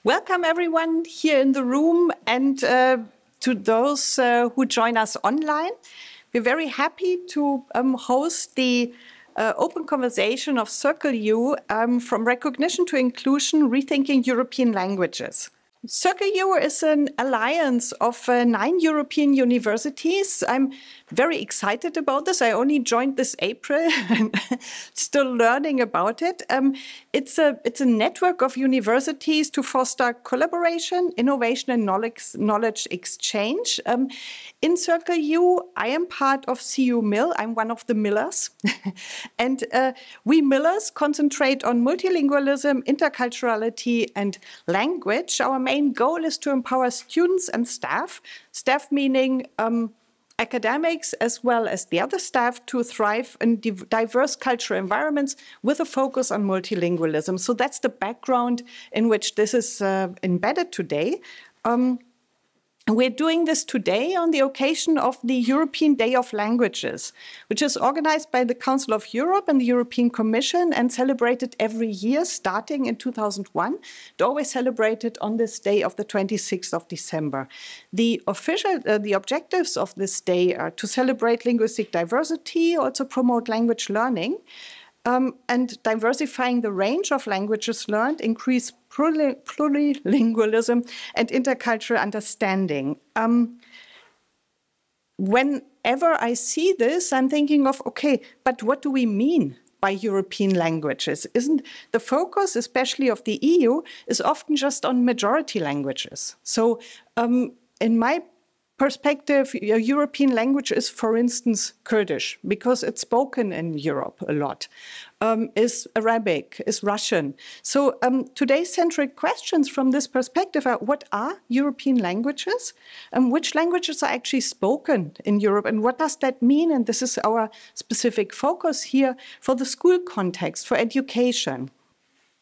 Welcome everyone here in the room and to those who join us online. We're very happy to host the open conversation of Circle U from Recognition to Inclusion, Rethinking European Languages. Circle U is an alliance of 9 European universities. I'm very excited about this. I only joined this April and still learning about it. It's a network of universities to foster collaboration, innovation, and knowledge exchange. In Circle U, I am part of CU Mill. I'm one of the millers. And we millers concentrate on multilingualism, interculturality, and language. Our main goal is to empower students and staff meaning academics as well as the other staff, to thrive in diverse cultural environments with a focus on multilingualism. So that's the background in which this is embedded today. We're doing this today on the occasion of the European Day of Languages, which is organized by the Council of Europe and the European Commission and celebrated every year starting in 2001. It always celebrated on this day of the 26th of December. The objectives of this day are to celebrate linguistic diversity, also promote language learning, and diversifying the range of languages learned, increase plurilingualism and intercultural understanding. Whenever I see this, I'm thinking of, okay, but what do we mean by European languages? Isn't the focus, especially of the EU, is often just on majority languages. So in my perspective, a European language is, for instance, Kurdish, because it's spoken in Europe a lot, is Arabic, is Russian. So today's central questions from this perspective are, what are European languages? Which languages are actually spoken in Europe? And what does that mean? And this is our specific focus here for the school context, for education.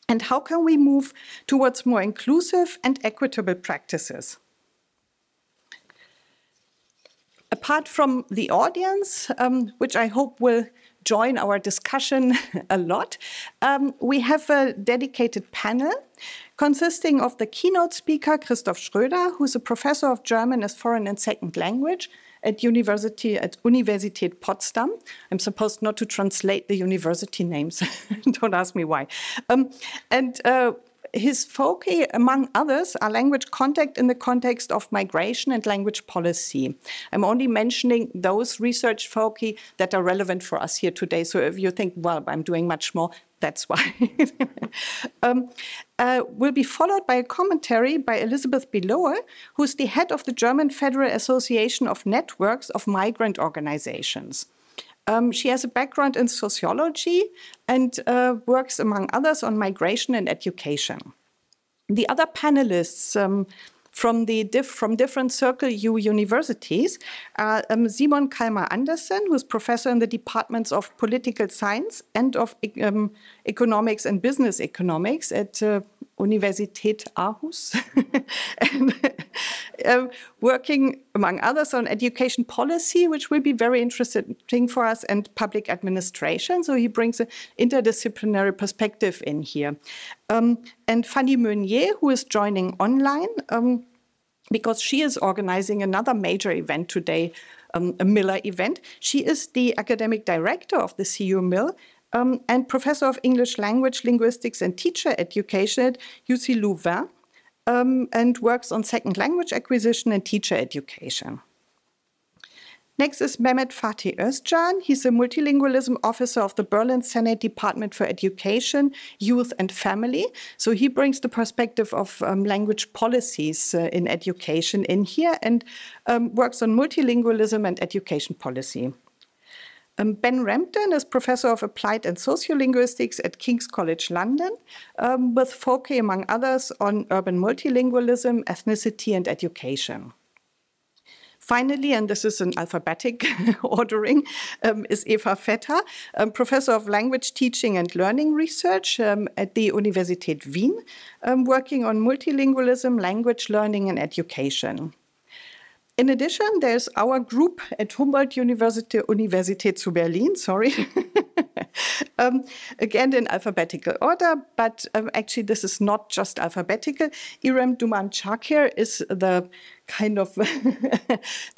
And how can we move towards more inclusive and equitable practices? Apart from the audience, which I hope will join our discussion a lot, we have a dedicated panel consisting of the keynote speaker, Christoph Schroeder, who's a professor of German as foreign and second language at Universität Potsdam. I'm supposed not to translate the university names. Don't ask me why. His foci, among others, are language contact in the context of migration and language policy. I'm only mentioning those research foci that are relevant for us here today. So if you think, well, I'm doing much more, that's why. Will be followed by a commentary by Elisabeth Beloe, who's the head of the German Federal Association of Networks of Migrant Organizations. She has a background in sociology and works, among others, on migration and education. The other panelists from different Circle U universities are Simon Kalmar Andersen, who's professor in the departments of political science and of economics and business economics at Universität Aarhus, and working, among others, on education policy, which will be very interesting for us, and public administration. So he brings an interdisciplinary perspective in here. And Fanny Meunier, who is joining online, because she is organizing another major event today, a Miller event. She is the academic director of the CU Mill, and professor of English language, linguistics, and teacher education at UC Louvain, and works on second language acquisition and teacher education. Next is Mehmet Fatih Özcan. He's a multilingualism officer of the Berlin Senate Department for Education, Youth and Family. So he brings the perspective of language policies in education in here and works on multilingualism and education policy. Ben Rampton is Professor of Applied and Sociolinguistics at King's College London, with foci, among others, on urban multilingualism, ethnicity, and education. Finally, and this is an alphabetic ordering, is Eva Vetter, Professor of Language Teaching and Learning Research at the Universität Wien, working on multilingualism, language learning, and education. In addition, there's our group at Humboldt-Universität zu Berlin, sorry, again in alphabetical order, but actually this is not just alphabetical. Irem Duman-Chakir is the kind of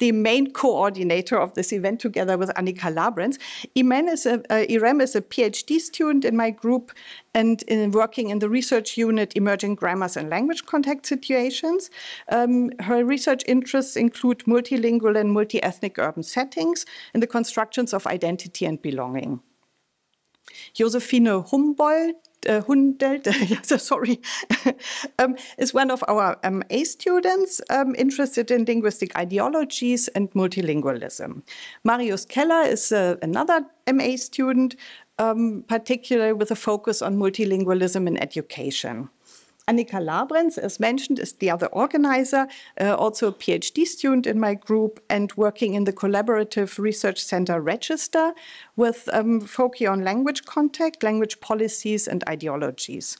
the main coordinator of this event together with Annika Labrens. Irem is a PhD student in my group and working in the research unit Emerging Grammars and Language Contact Situations. Her research interests include multilingual and multi-ethnic urban settings and the constructions of identity and belonging. Josefine Hundelt, sorry, is one of our MA students interested in linguistic ideologies and multilingualism. Marius Keller is another MA student, particularly with a focus on multilingualism in education. Annika Labrens, as mentioned, is the other organizer, also a PhD student in my group and working in the collaborative research center Register with focus on language contact, language policies and ideologies.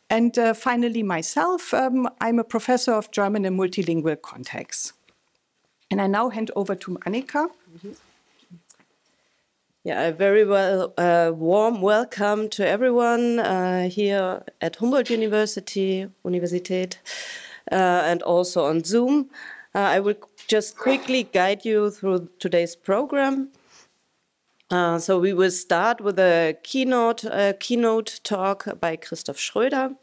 And finally, myself, I'm a professor of German in multilingual contexts. And I now hand over to Annika. Mm-hmm. Yeah, a very warm welcome to everyone here at Humboldt-Universität and also on Zoom. I will just quickly guide you through today's program. So we will start with a keynote talk by Christoph Schroeder,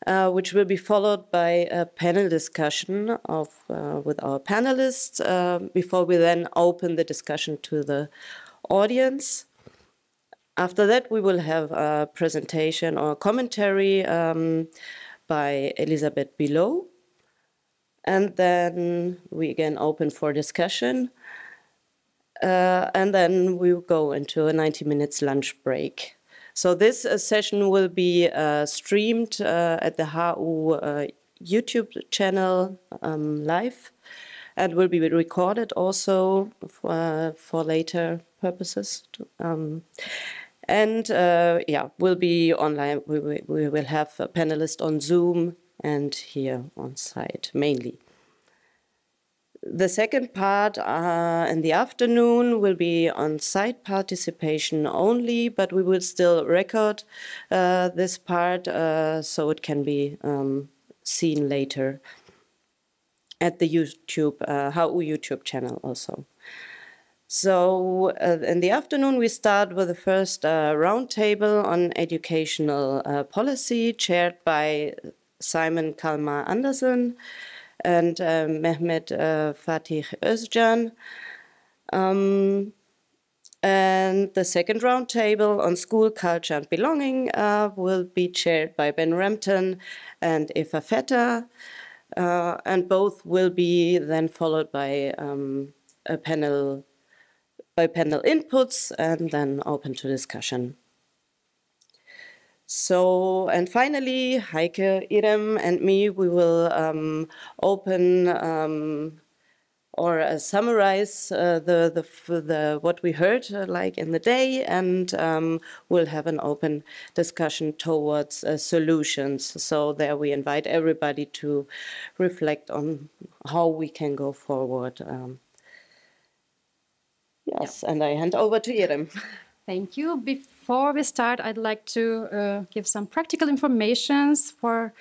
which will be followed by a panel discussion with our panelists before we then open the discussion to the audience. After that, we will have a presentation or commentary by Elisabeth Bilot. And then we again open for discussion. And then we will go into a 90 minutes lunch break. So this session will be streamed at the HU YouTube channel live. And will be recorded also for later purposes. Will be online. We will have a panelist on Zoom and here on site mainly. The second part in the afternoon will be on-site participation only, but we will still record this part so it can be seen later at the YouTube, HU YouTube channel also. So in the afternoon, we start with the first roundtable on educational policy, chaired by Simon Kalmar Andersen and Mehmet Fatih Özcan. And the second roundtable on school, culture and belonging will be chaired by Ben Rampton and Eva Vetter. And both will be then followed by panel inputs and then open to discussion. So, and finally, Heike, Irem, and me, we will open or summarize what we heard like in the day, and we'll have an open discussion towards solutions. So there we invite everybody to reflect on how we can go forward. Yes, and I hand over to Irem. Thank you. Before we start, I'd like to give some practical informations for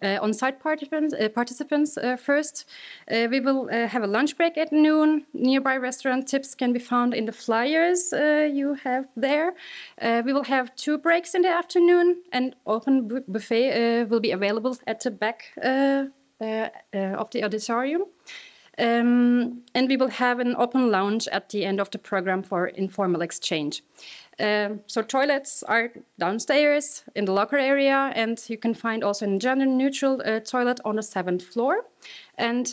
on-site participants first. We will have a lunch break at noon. Nearby restaurant tips can be found in the flyers you have there. We will have 2 breaks in the afternoon, and open buffet will be available at the back of the auditorium. And we will have an open lounge at the end of the program for informal exchange. So toilets are downstairs in the locker area, and you can find also a gender-neutral toilet on the 7th floor. And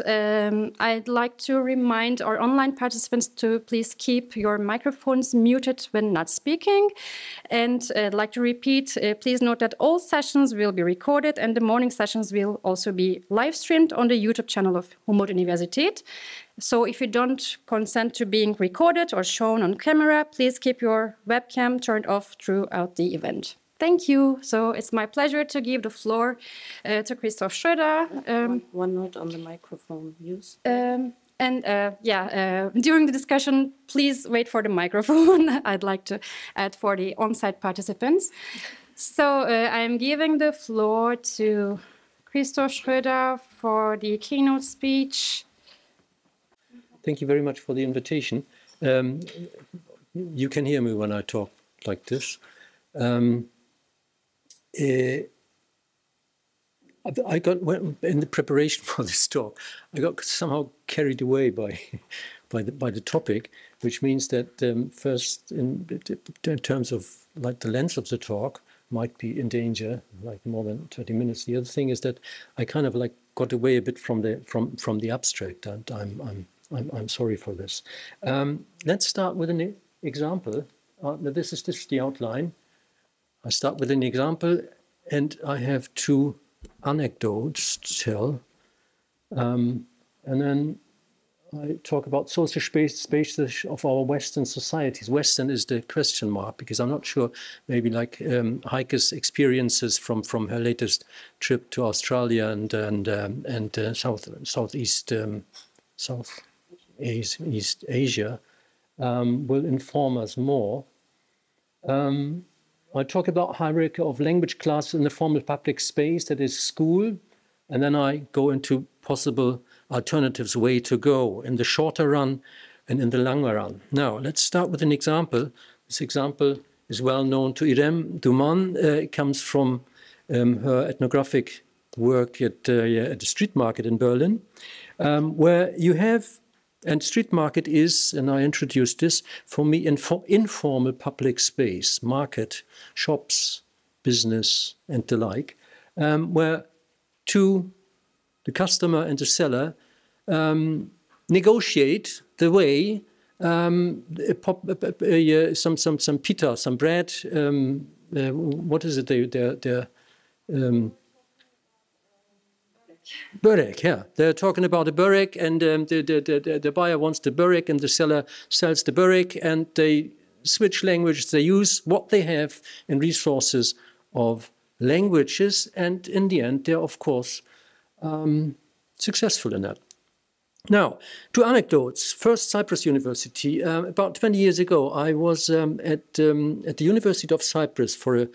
I'd like to remind our online participants to please keep your microphones muted when not speaking. And I'd like to repeat, please note that all sessions will be recorded, and the morning sessions will also be live streamed on the YouTube channel of Humboldt-Universität. So if you don't consent to being recorded or shown on camera, please keep your webcam turned off throughout the event. Thank you. So it's my pleasure to give the floor to Christoph Schroeder. One note on the microphone use. And during the discussion, please wait for the microphone. I'd like to add for the on-site participants. So I'm giving the floor to Christoph Schroeder for the keynote speech. Thank you very much for the invitation. You can hear me when I talk like this. I got, in the preparation for this talk, I got somehow carried away by the topic, which means that first, in terms of like the length of the talk, might be in danger, like more than 20 minutes. The other thing is that I kind of like got away a bit from the abstract, and I'm sorry for this. Let's start with an example. This is the outline. I start with an example, and I have two anecdotes to tell, and then I talk about social spaces of our Western societies. Western is the question mark, because I'm not sure, maybe like Heike's experiences from her latest trip to Australia and Southeast Asia will inform us more. I talk about hierarchy of language classes in the formal public space, that is school, and then I go into possible alternatives way to go in the shorter run and in the longer run. Now, let's start with an example. This example is well known to Irem Duman. It comes from her ethnographic work at the street market in Berlin, where you have, and street market is, and I introduced this, for me, informal public space, market, shops, business, and the like, where the customer and the seller negotiate the way some pita, some bread. What is it? They're burek, yeah. They're talking about a burek, and the buyer wants the burek, and the seller sells the burek, and they switch languages. They use what they have in resources of languages, and in the end, they're of course successful in that. Now, two anecdotes. First, Cyprus University. About 20 years ago, I was at the University of Cyprus for a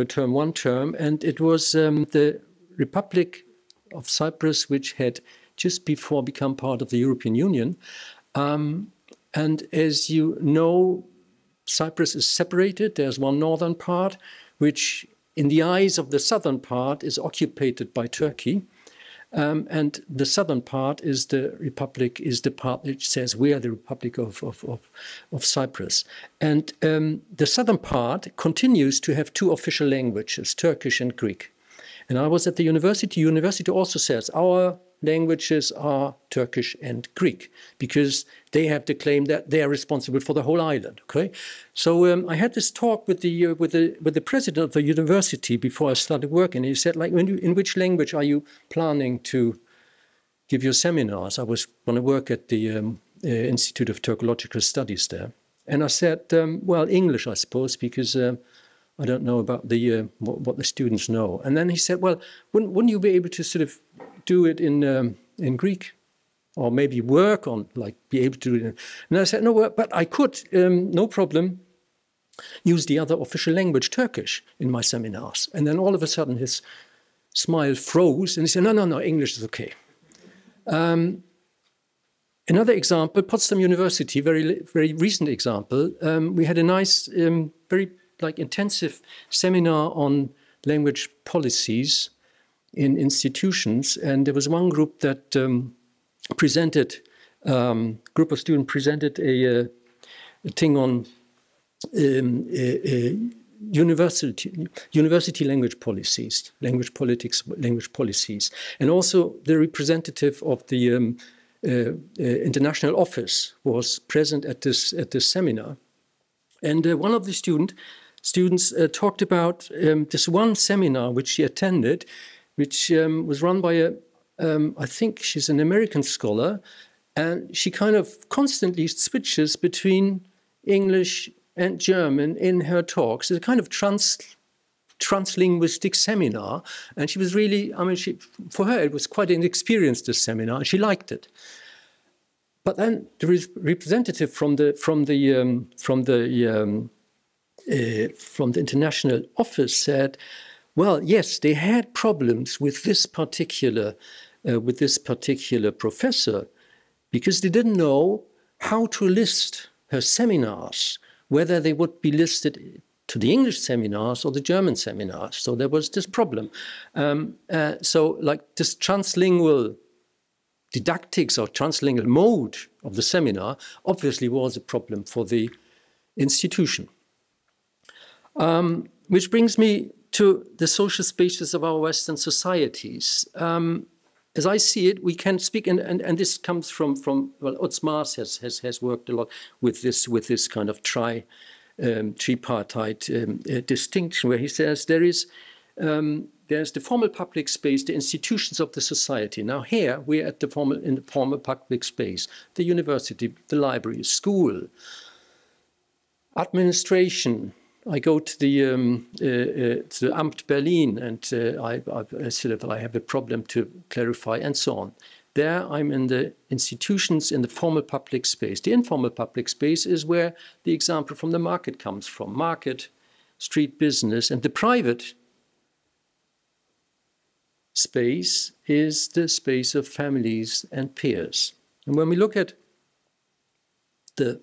term, one term, and it was the Republic of Cyprus, which had just before become part of the European Union. And as you know, Cyprus is separated. There's one northern part, which in the eyes of the southern part is occupied by Turkey. And the southern part is the republic, is the part which says we are the Republic of Cyprus. And the southern part continues to have two official languages, Turkish and Greek. And I was at the university. University also says our languages are Turkish and Greek, because they have the claim that they are responsible for the whole island. Okay, so I had this talk with the president of the university before I started working. He said, like, in which language are you planning to give your seminars? I was going to work at the Institute of Turkological Studies there, and I said, well, English, I suppose, because I don't know about the what the students know. And then he said, well, wouldn't you be able to sort of do it in Greek, or maybe work on, like, be able to do it? And I said, no, but I could, no problem, use the other official language, Turkish, in my seminars. And then all of a sudden his smile froze, and he said, no, English is okay. Another example, Potsdam University, very recent example. We had a nice, very intensive seminar on language policies in institutions, and there was one group that presented, group of students presented a thing on university language policies, language politics, language policies, and also the representative of the international office was present at this seminar, and one of the students talked about this one seminar which she attended, which was run by I think she's an American scholar, and she kind of constantly switches between English and German in her talks. It's a kind of translinguistic seminar, and she was really, I mean, for her it was quite an experience, this seminar, and she liked it. But then the representative from the international office said, well, yes, they had problems with this particular professor, because they didn't know how to list her seminars, whether they would be listed to the English seminars or the German seminars. So there was this problem. So like this translingual didactics or translingual mode of the seminar obviously was a problem for the institution. Which brings me to the social spaces of our Western societies. As I see it, we can speak, and this comes from well, Utz Maas has worked a lot with this kind of tripartite distinction, where he says there's the formal public space, the institutions of the society. Now here we're at in the formal public space, the university, the library, school, administration. I go to the Amt Berlin, and I have a problem to clarify, and so on. There I'm in the institutions in the formal public space. The informal public space is where the example from the market comes from. Market, street business, and the private space is the space of families and peers. And when we look at the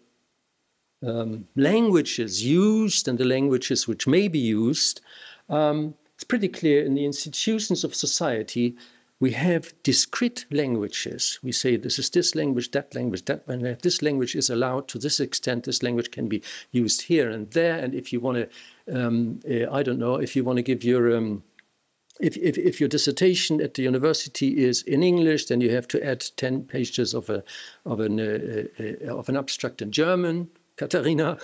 languages used and the languages which may be used, it's pretty clear in the institutions of society we have discrete languages. We say this is this language, that language, that one. This language is allowed to this extent. This language can be used here and there. And if you want to, I don't know, if you want to give your if your dissertation at the university is in English, then you have to add 10 pages of an abstract in German. Katharina,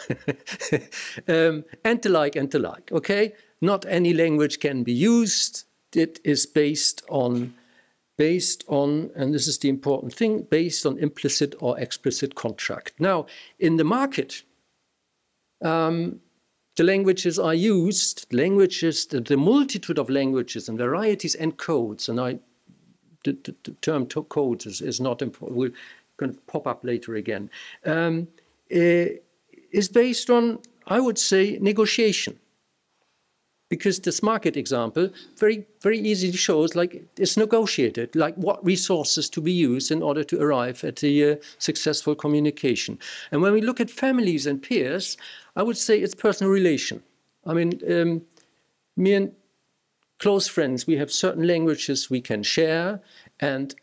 and the like, okay? Not any language can be used. It is based on, and this is the important thing, based on implicit or explicit contract. Now, in the market, the languages are used, the multitude of languages and varieties and codes, and the term codes is not important, will kind of pop up later again, is based on, I would say, negotiation. Because this market example very, very easily shows like it's negotiated, like what resources to be used in order to arrive at a successful communication. And when we look at families and peers, I would say it's personal relation. I mean, me and close friends, we have certain languages we can share, and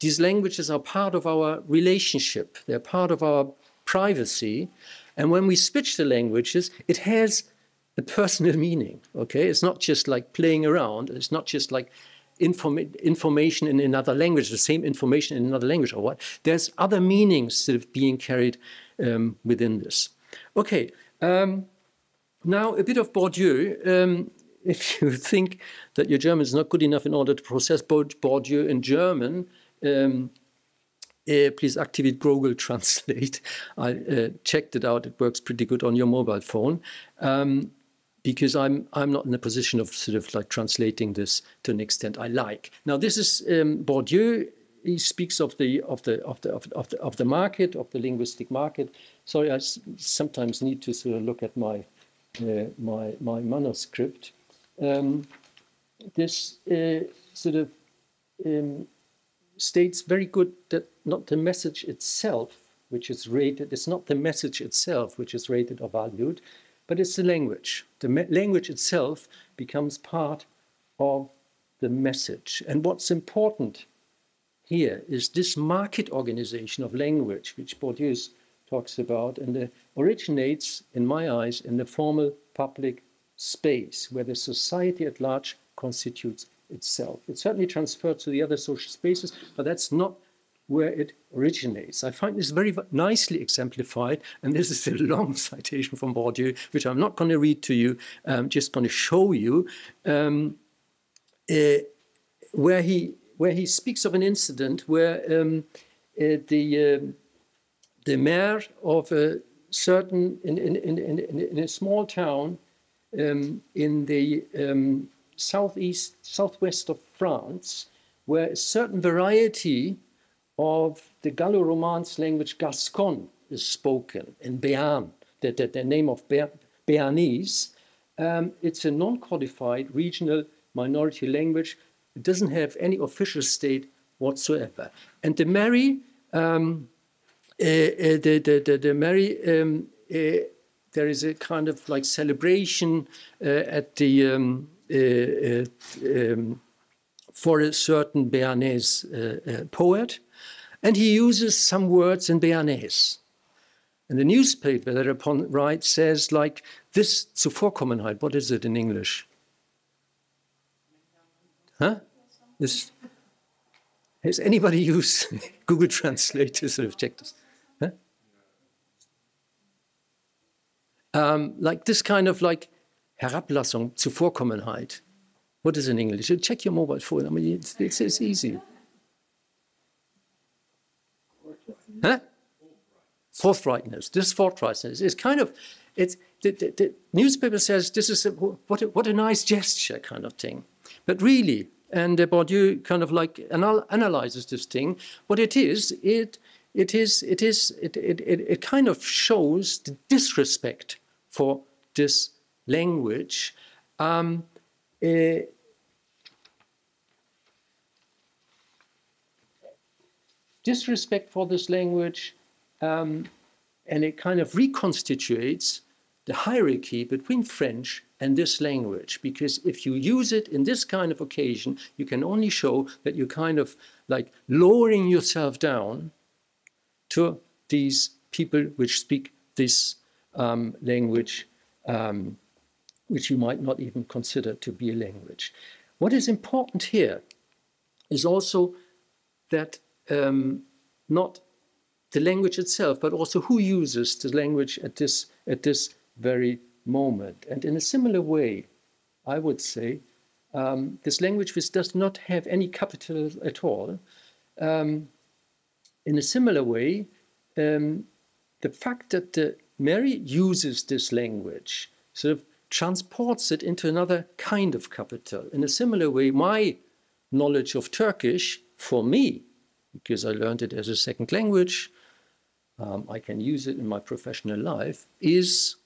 these languages are part of our relationship. They're part of our privacy. And when we switch the languages, it has a personal meaning, okay? It's not just like playing around. It's not just like information in another language, the same information in another language or what. There's other meanings sort of being carried within this. Okay, now a bit of Bourdieu. If you think that your German is not good enough in order to process Bourdieu in German, please activate Google Translate. I checked it out. It works pretty good on your mobile phone, because I'm not in a position of sort of like translating this to an extent I like. Now this is Bourdieu. He speaks of the market, of the linguistic market. Sorry, I sometimes need to sort of look at my my manuscript. This sort of states very good that not the message itself, which is rated, it's not the message itself which is rated or valued, but it's the language. The language itself becomes part of the message. And what's important here is this market organization of language, which Bourdieu talks about, and it originates, in my eyes, in the formal public space, where the society at large constitutes itself. It certainly transferred to the other social spaces, but that's not where it originates. I find this very nicely exemplified, and this is a long citation from Bourdieu, which I'm not going to read to you, I'm just going to show you, where he speaks of an incident where the mayor of a certain, in a small town, in the southwest of France, where a certain variety of the Gallo-Romance language Gascon is spoken in Béarn, the name of Béarnese. It's a non-codified regional minority language. It doesn't have any official state whatsoever. And the Mary, there is a kind of like celebration at the for a certain Béarnese poet, and he uses some words in Béarnese. And the newspaper thereupon writes, says like this Zuvorkommenheit. What is it in English? Huh? This. Has anybody used Google Translate to sort of check this? Huh? Like this kind of like Herablassung, Zuvorkommenheit. What is in English? You check your mobile phone. I mean, it's easy. Huh? Forthrightness. This forthrightness is kind of, it's the newspaper says this is what a nice gesture kind of thing. But really, and Bourdieu kind of like analyzes this thing. What it is, it kind of shows the disrespect for this language. Disrespect for this language, and it kind of reconstitutes the hierarchy between French and this language, because if you use it in this kind of occasion, you can only show that you're kind of like lowering yourself down to these people which speak this language, which you might not even consider to be a language. What is important here is also that not the language itself, but also who uses the language at this very moment. And in a similar way, I would say, this language which does not have any capital at all, in a similar way, the fact that Mary uses this language sort of transports it into another kind of capital. In a similar way, my knowledge of Turkish, for me, because I learned it as a second language, I can use it in my professional life, is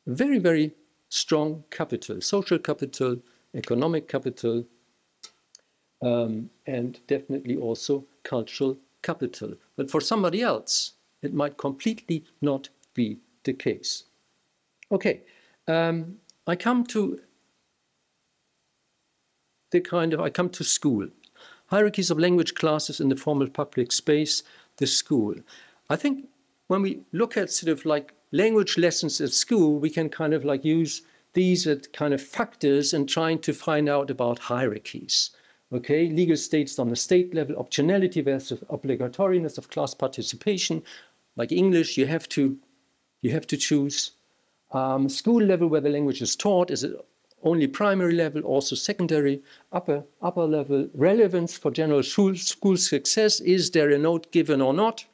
very, very strong capital, social capital, economic capital, and definitely also cultural capital. But for somebody else, it might completely not be the case. Okay, I come to school. Hierarchies of language classes in the formal public space, the school. I think when we look at sort of like language lessons at school, we can kind of like use these as kind of factors in trying to find out about hierarchies. Okay, legal states on the state level, optionality versus obligatoriness of class participation. Like English, you have to choose. School level, where the language is taught, is it only primary level, also secondary, upper level. Relevance for general school success, is there a note given or not?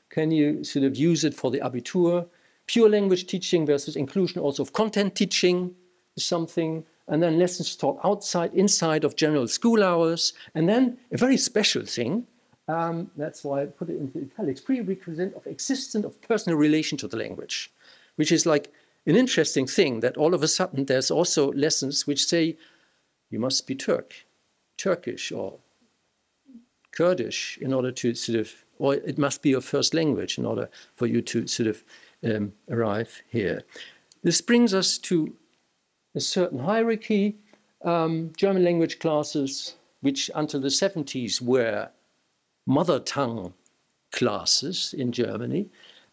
Can you sort of use it for the Abitur? Pure language teaching versus inclusion also of content teaching is something. And then lessons taught outside, inside of general school hours. And then a very special thing, that's why I put it into italics, prerequisite of existence of personal relation to the language, which is like an interesting thing that all of a sudden there's also lessons which say you must be Turkish or Kurdish in order to sort of, or it must be your first language in order for you to sort of arrive here. This brings us to a certain hierarchy. German language classes, which until the 70s were mother tongue classes in Germany.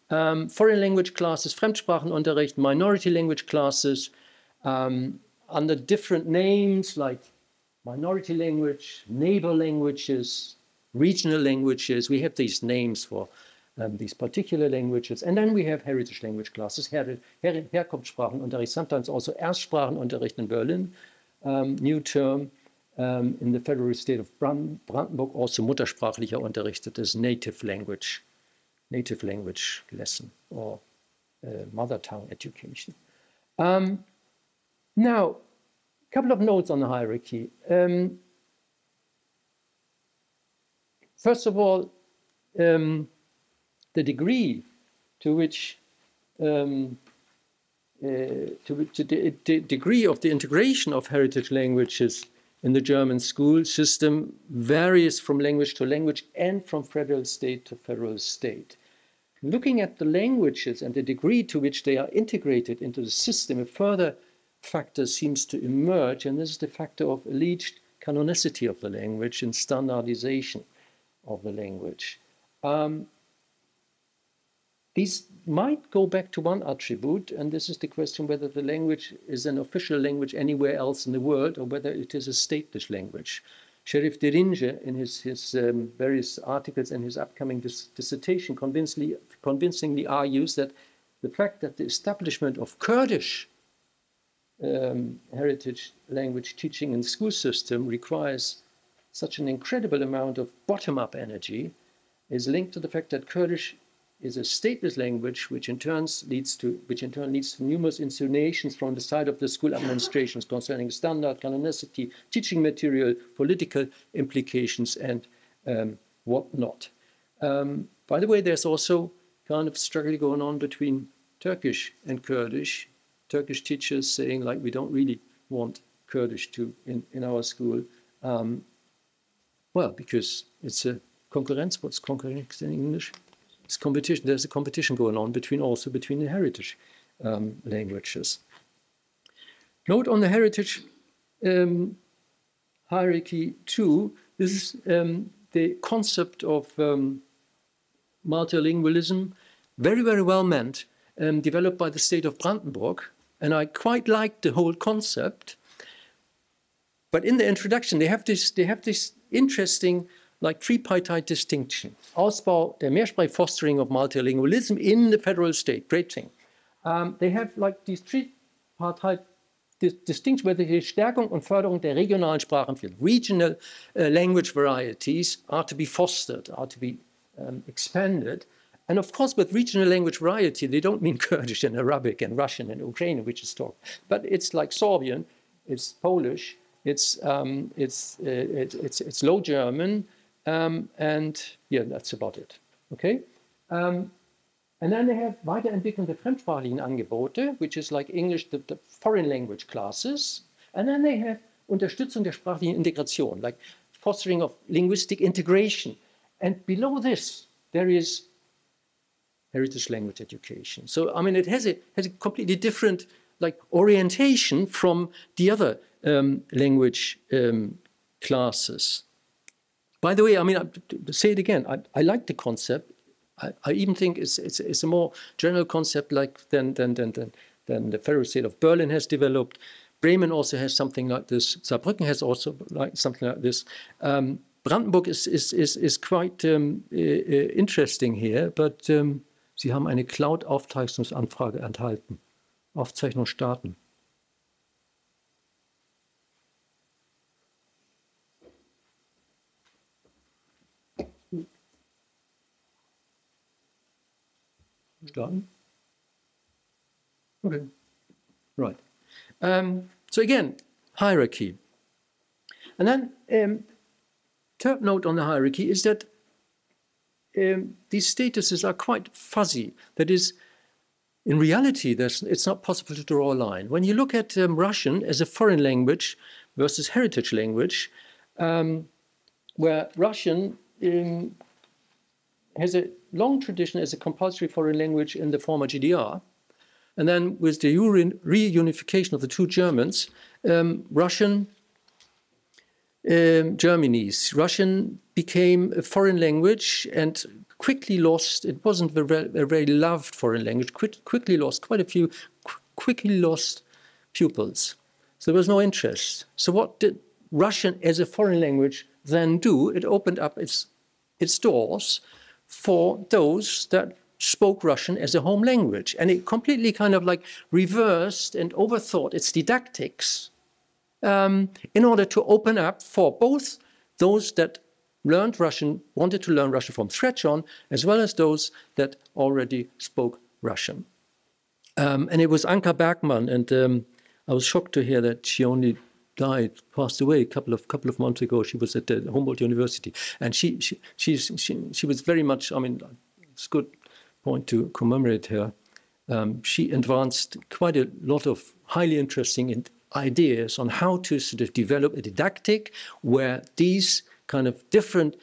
Foreign language classes, Fremdsprachenunterricht, minority language classes, under different names like minority language, neighbor languages, regional languages. We have these names for these particular languages. And then we have heritage language classes, Herkunftssprachenunterricht, sometimes also Erstsprachenunterricht in Berlin, new term. In the federal state of Brandenburg, also muttersprachlicher Unterricht, that is native language lesson or mother tongue education. Now, a couple of notes on the hierarchy. First of all, the degree to which the degree of the integration of heritage languages in the German school system varies from language to language and from federal state to federal state. Looking at the languages and the degree to which they are integrated into the system, a further factor seems to emerge, and this is the factor of alleged canonicity of the language and standardization of the language. These might go back to one attribute, and this is the question whether the language is an official language anywhere else in the world or whether it is a stateless language. Sheriff Deringe, in his various articles and his upcoming dissertation, convincingly argues that the fact that the establishment of Kurdish heritage language teaching in the school system requires such an incredible amount of bottom-up energy is linked to the fact that Kurdish is a stateless language, which in turn leads to numerous insinuations from the side of the school administrations concerning standard, canonicity, teaching material, political implications, and whatnot. By the way, there's also kind of struggle going on between Turkish and Kurdish. Turkish teachers saying, like, we don't really want Kurdish in our school. Well, because it's a concurrence. What's concurrence in English? It's competition. There's a competition going on between the heritage languages. Note on the heritage hierarchy too. This is the concept of multilingualism, very, very well meant, developed by the state of Brandenburg, and I quite like the whole concept. But in the introduction, they have this interesting, like, tripartite distinction. Ausbau der Mehrsprach, fostering of multilingualism in the federal state. Great thing. They have like these tripartite distinction where the Stärkung und Förderung der regionalen Sprachenvielfalt. Regional language varieties are to be fostered, are to be expanded. And of course, with regional language variety, they don't mean Kurdish and Arabic and Russian and Ukrainian, which is talked. But it's like Sorbian, it's Polish, it's Low German, and yeah, that's about it. Okay. And then they have Weiterentwicklung der fremdsprachigen Angebote, which is like English, the foreign language classes. And then they have Unterstützung der sprachlichen Integration, like fostering of linguistic integration. And below this, there is heritage language education. So, I mean, it has a completely different, like, orientation from the other language classes. By the way, I mean, to say it again, I like the concept. I even think it's a more general concept like than the federal state of Berlin has developed. Bremen also has something like this. Saarbrücken has also like something like this. Brandenburg is quite interesting here, but Sie haben eine Cloud-Aufzeichnungsanfrage enthalten. Aufzeichnung starten. Starten? Okay, right. So again, hierarchy. And then third note on the hierarchy is that these statuses are quite fuzzy. That is, in reality, it's not possible to draw a line. When you look at Russian as a foreign language versus heritage language, where Russian has a long tradition as a compulsory foreign language in the former GDR, and then with the reunification of the two Germans, Russian became a foreign language and quickly lost, it wasn't a very loved foreign language, quickly lost pupils. So there was no interest. So what did Russian as a foreign language then do? It opened up its doors for those that spoke Russian as a home language. And it completely kind of like reversed and overthought its didactics in order to open up for both those that learned Russian, wanted to learn Russian from scratch on, as well as those that already spoke Russian. And it was Anka Bergmann and I was shocked to hear that she only passed away a couple of months ago. She was at the Humboldt-Universität, and she was very much. I mean, it's a good point to commemorate her. She advanced quite a lot of highly interesting ideas on how to sort of develop a didactic where these kind of different,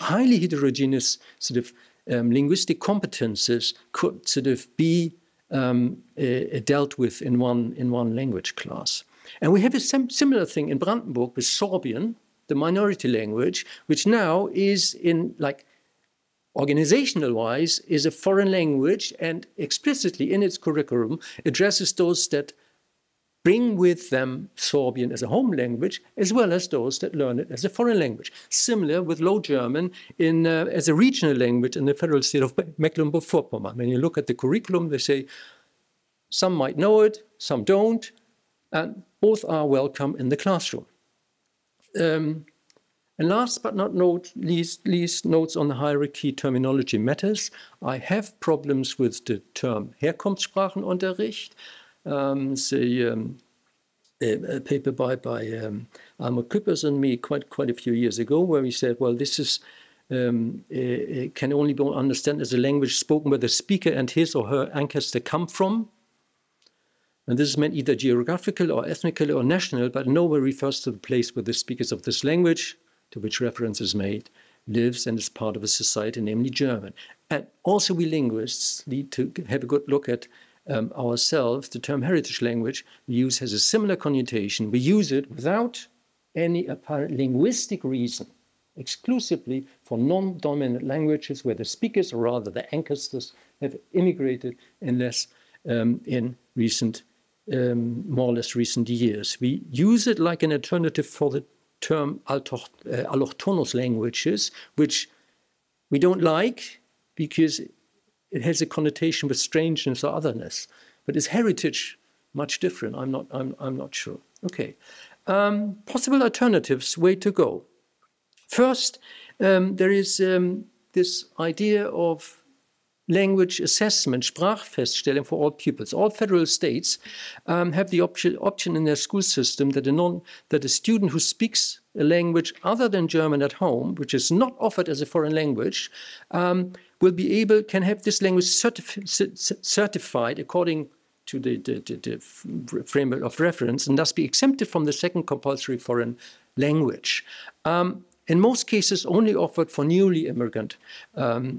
highly heterogeneous sort of linguistic competences could sort of be dealt with in one language class. And we have a similar thing in Brandenburg with Sorbian, the minority language, which now is in like organizational-wise is a foreign language and explicitly in its curriculum addresses those that bring with them Sorbian as a home language, as well as those that learn it as a foreign language. Similar with Low German as a regional language in the federal state of Mecklenburg-Vorpommern. When you look at the curriculum, they say some might know it, some don't, and both are welcome in the classroom. And last but not least, notes on the hierarchy terminology matters. I have problems with the term Herkunftssprachenunterricht. A paper by Almut Küppers and me quite a few years ago, where we said, well, this is can only be understood as a language spoken where the speaker and his or her ancestor come from. And this is meant either geographical or ethnical or national, but nowhere refers to the place where the speakers of this language, to which reference is made, lives and is part of a society, namely German. And also we linguists need to have a good look at ourselves. The term heritage language we use has a similar connotation. We use it without any apparent linguistic reason, exclusively for non-dominant languages where the speakers, or rather the ancestors, have immigrated in more or less recent years. We use it like an alternative for the term allochthonous languages, which we don't like because it has a connotation with strangeness or otherness. But is heritage much different? I'm not sure. Okay, possible alternatives, way to go. First, there is this idea of language assessment, Sprachfeststellung for all pupils. All federal states have the option in their school system that a student who speaks a language other than German at home, which is not offered as a foreign language, can have this language certified according to the framework of reference, and thus be exempted from the second compulsory foreign language. In most cases, only offered for newly immigrant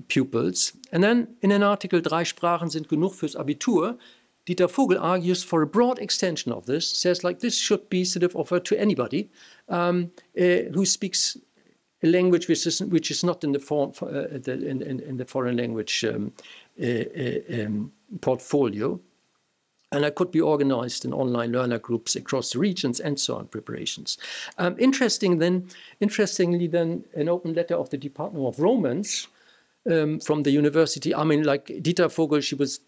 pupils. And then in an article, 3 Sprachen sind genug fürs Abitur, Dieter Vogel argues for a broad extension of this, says like this should be sort of offered to anybody who speaks a language which is not in the foreign language portfolio. And that could be organized in online learner groups across the regions and so on, preparations. Interestingly, then, an open letter of the Department of Romance from the university. I mean, like Dieter Vogel, she was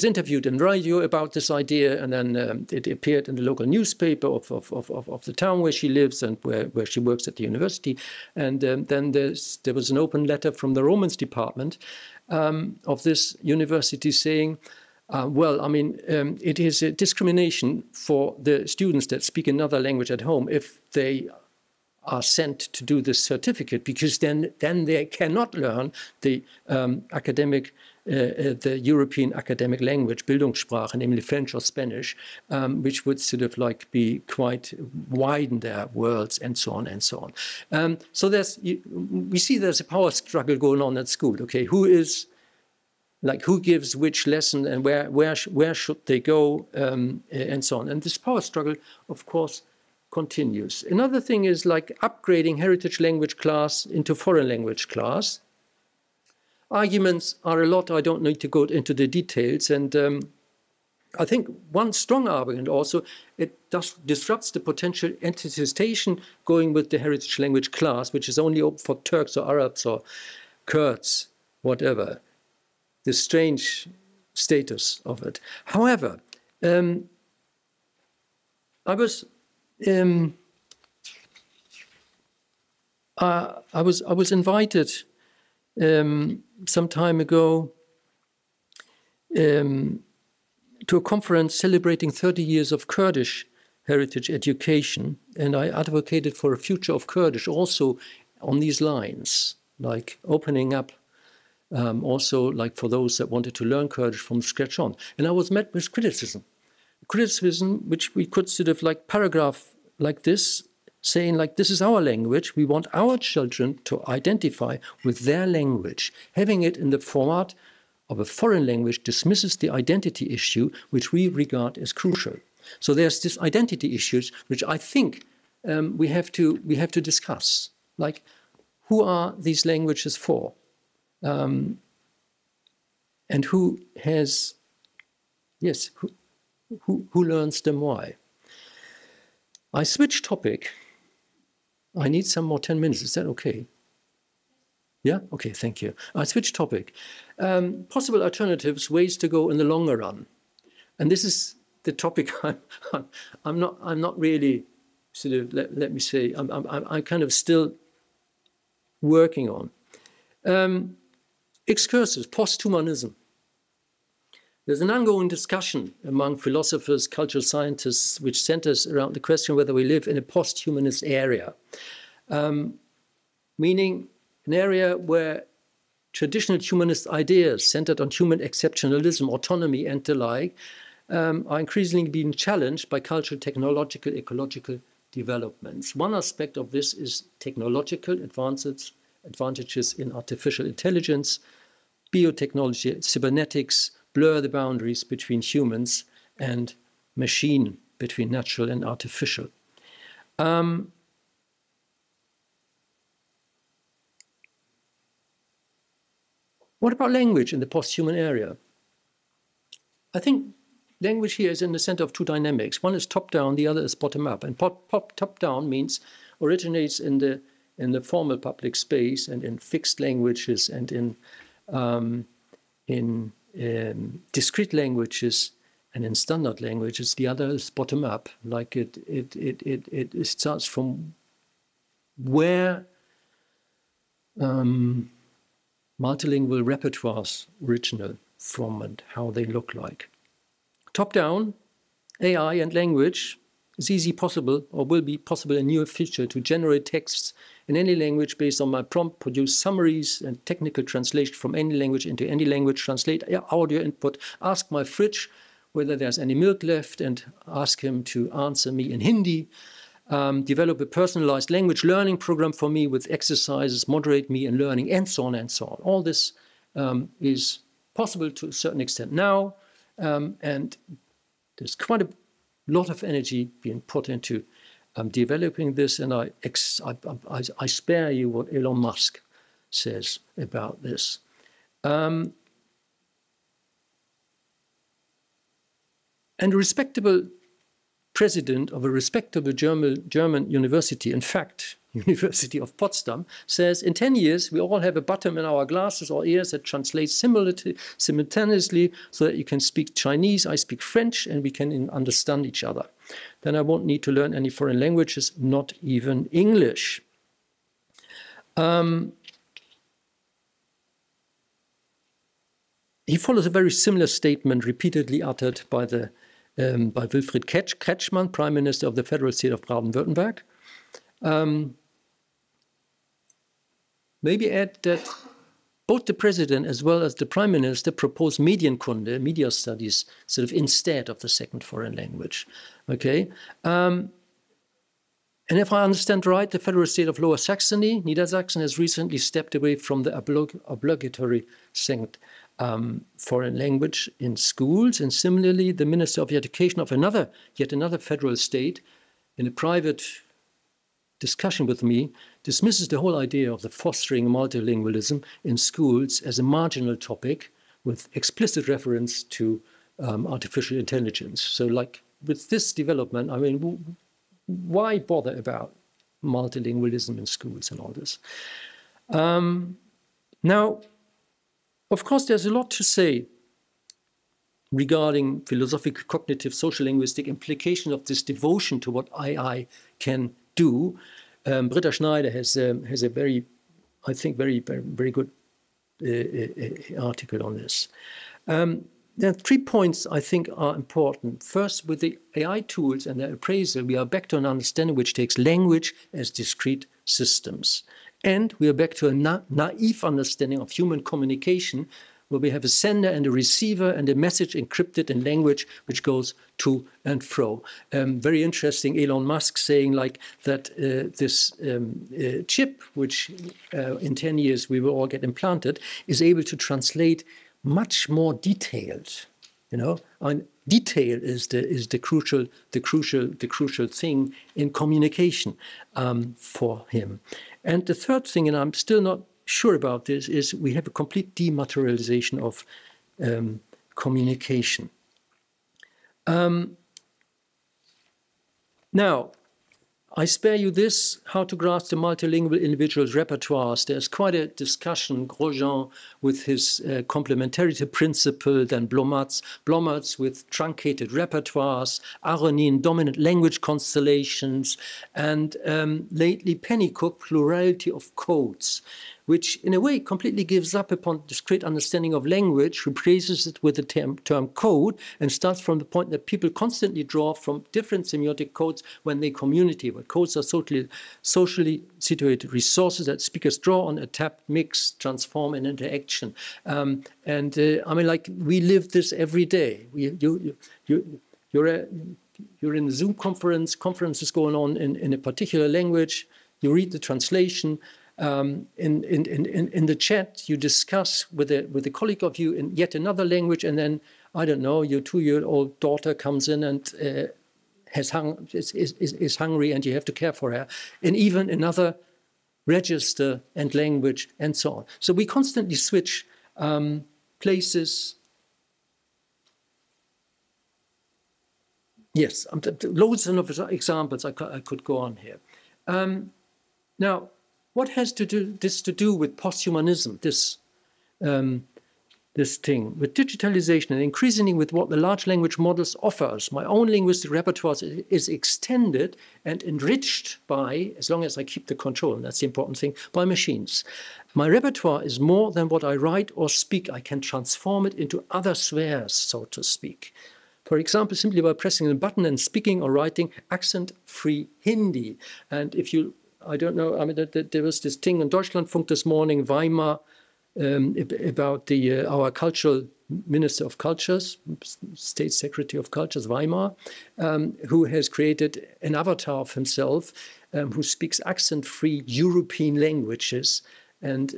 interviewed in radio about this idea, and then it appeared in the local newspaper of the town where she lives and where she works at the university. And then there was an open letter from the Romance department of this university saying, it is a discrimination for the students that speak another language at home if they are sent to do this certificate, because then they cannot learn the the European academic language, Bildungssprache, namely French or Spanish, which would sort of like be quite widen their worlds and so on and so on. So we see there's a power struggle going on at school. Okay, who gives which lesson and where should they go and so on. And this power struggle, of course, continues. Another thing is like upgrading heritage language class into foreign language class. Arguments are a lot. I don't need to go into the details. And I think one strong argument also, it disrupts the potential ethnicization going with the heritage language class, which is only open for Turks or Arabs or Kurds, whatever. The strange status of it. However, I was invited some time ago to a conference celebrating 30 years of Kurdish heritage education, and I advocated for a future of Kurdish also on these lines, like opening up also like for those that wanted to learn Kurdish from scratch on. And I was met with criticism, which we could sort of like paragraph like this, saying like, this is our language, we want our children to identify with their language. Having it in the format of a foreign language dismisses the identity issue, which we regard as crucial. So there's this identity issues, which I think we have to discuss. Like, who are these languages for? And who has, yes, who learns them why? I switch topic. I need some more 10 minutes. Is that okay? Yeah? Okay, thank you. I switch topic. Possible alternatives, ways to go in the longer run. And this is the topic I'm not really sort of, let me say, I'm kind of still working on. Excursus, post-humanism. There's an ongoing discussion among philosophers, cultural scientists, which centers around the question whether we live in a post-humanist area, meaning an area where traditional humanist ideas centered on human exceptionalism, autonomy, and the like are increasingly being challenged by cultural, technological, ecological developments. One aspect of this is technological advantages in artificial intelligence, biotechnology, cybernetics, blur the boundaries between humans and machine, between natural and artificial. What about language in the post-human area? I think language here is in the center of two dynamics. One is top-down, the other is bottom-up. And top-down means originates in the formal public space and in fixed languages and in discrete languages and in standard languages. The other is bottom-up, like it starts from where multilingual repertoires original from and how they look like. Top-down, AI and language is easy possible or will be possible in near future to generate texts in any language based on my prompt, produce summaries and technical translation from any language into any language, translate audio input, ask my fridge whether there's any milk left and ask him to answer me in Hindi, develop a personalized language learning program for me with exercises, moderate me in learning, and so on and so on. All this is possible to a certain extent now, and there's quite a lot of energy being put into developing this, and I spare you what Elon Musk says about this. And a respectable president of a respectable German university, in fact, University of Potsdam, says in 10 years we all have a button in our glasses or ears that translates simultaneously so that you can speak Chinese, I speak French, and we can understand each other. Then I won't need to learn any foreign languages, not even English. He follows a very similar statement repeatedly uttered by Wilfried Kretschmann, Prime Minister of the Federal State of Baden-Württemberg. Maybe add that both the President as well as the Prime Minister propose Medienkunde, media studies, sort of instead of the second foreign language. Okay. And if I understand right, the Federal State of Lower Saxony, Niedersachsen, has recently stepped away from the obligatory second foreign language in schools. And similarly, the Minister of Education of yet another federal state, in a private discussion with me, dismisses the whole idea of the fostering multilingualism in schools as a marginal topic with explicit reference to artificial intelligence. So like with this development, I mean, why bother about multilingualism in schools and all this? Now, of course, there's a lot to say regarding philosophical, cognitive, social linguistic implication of this devotion to what AI can do. Britta Schneider has a very, I think, very good article on this. there are 3 points I think are important. First, with the AI tools and their appraisal, we are back to an understanding which takes language as discrete systems. And we are back to a naive understanding of human communication, where we have a sender and a receiver and a message encrypted in language which goes to and fro. Very interesting, Elon Musk saying like that this chip, which in 10 years we will all get implanted, is able to translate much more detailed, you know. And detail is the crucial thing in communication for him. And the third thing, and I'm still not sure about this, is we have a complete dematerialization of communication. Now, I spare you this, how to grasp the multilingual individual's repertoires. There's quite a discussion, Grosjean with his complementarity principle, then Blomatz with truncated repertoires, Aronin, dominant language constellations, and lately Pennycook, plurality of codes, which in a way completely gives up upon discrete understanding of language, replaces it with the term code, and starts from the point that people constantly draw from different semiotic codes when they communicate. But codes are socially situated resources that speakers draw on, adapt, mix, transform, and interaction. I mean, like, we live this every day. You're in a Zoom conferences going on in a particular language. You read the translation. In the chat, you discuss with a colleague of you in yet another language, and then, I don't know, your 2-year-old daughter comes in and is hungry, and you have to care for her, in even another register and language, and so on. So we constantly switch places. Yes, loads of examples I could go on here. Now, what has this to do with posthumanism, this thing, with digitalization and increasingly with what the large language models offer us? My own linguistic repertoire is extended and enriched by, as long as I keep the control, and that's the important thing, by machines. My repertoire is more than what I write or speak. I can transform it into other spheres, so to speak. For example, simply by pressing a button and speaking or writing accent-free Hindi. And if you, I don't know, I mean, there was this thing on Deutschlandfunk this morning, Weimar, about our cultural Minister of Cultures, State Secretary of Cultures, Weimar, who has created an avatar of himself who speaks accent-free European languages, and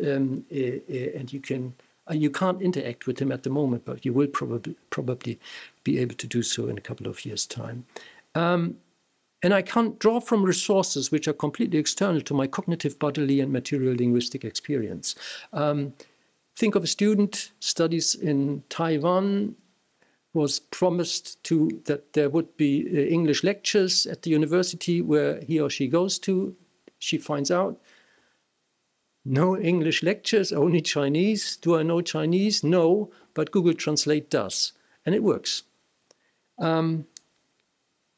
you can't interact with him at the moment, but you will probably be able to do so in a couple of years' time. And I can't draw from resources which are completely external to my cognitive, bodily, and material linguistic experience. Think of a student, studies in Taiwan, was promised that there would be English lectures at the university where he or she goes to. She finds out, no English lectures, only Chinese. Do I know Chinese? No, but Google Translate does, and it works.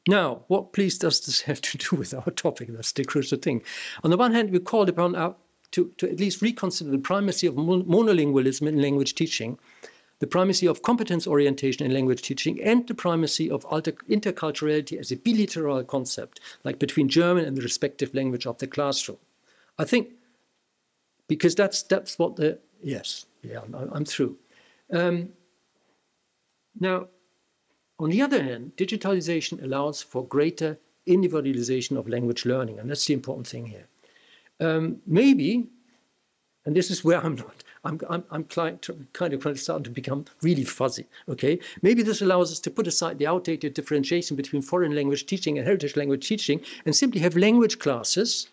Now, what, please, does this have to do with our topic? That's the crucial thing. On the one hand, we're called upon to at least reconsider the primacy of monolingualism in language teaching, the primacy of competence orientation in language teaching, and the primacy of interculturality as a bilateral concept, like between German and the respective language of the classroom. I think, because that's what the, yes, yeah, I'm through. Now, on the other hand, digitalization allows for greater individualization of language learning, and that's the important thing here. Maybe, and this is where I'm kind of starting to become really fuzzy, okay? Maybe this allows us to put aside the outdated differentiation between foreign language teaching and heritage language teaching and simply have language classes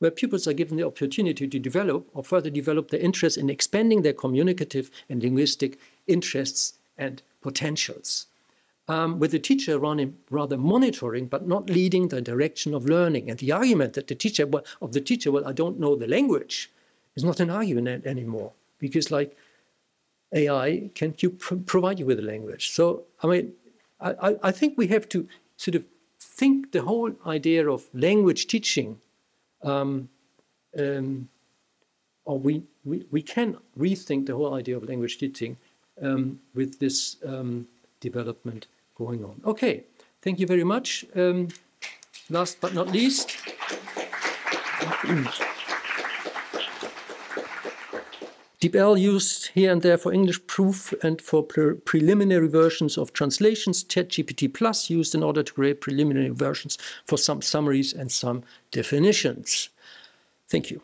where pupils are given the opportunity to develop or further develop their interest in expanding their communicative and linguistic interests and potentials. With the teacher rather monitoring but not leading the direction of learning. And the argument that the teacher, well, I don't know the language, is not an argument anymore, because like AI can provide you with a language. So, I mean, I think we have to sort of think the whole idea of language teaching, or we can rethink the whole idea of language teaching with this development going on. Okay, thank you very much. Last but not least, DeepL used here and there for English proof and for preliminary versions of translations. ChatGPT Plus used in order to create preliminary versions for some summaries and some definitions. Thank you.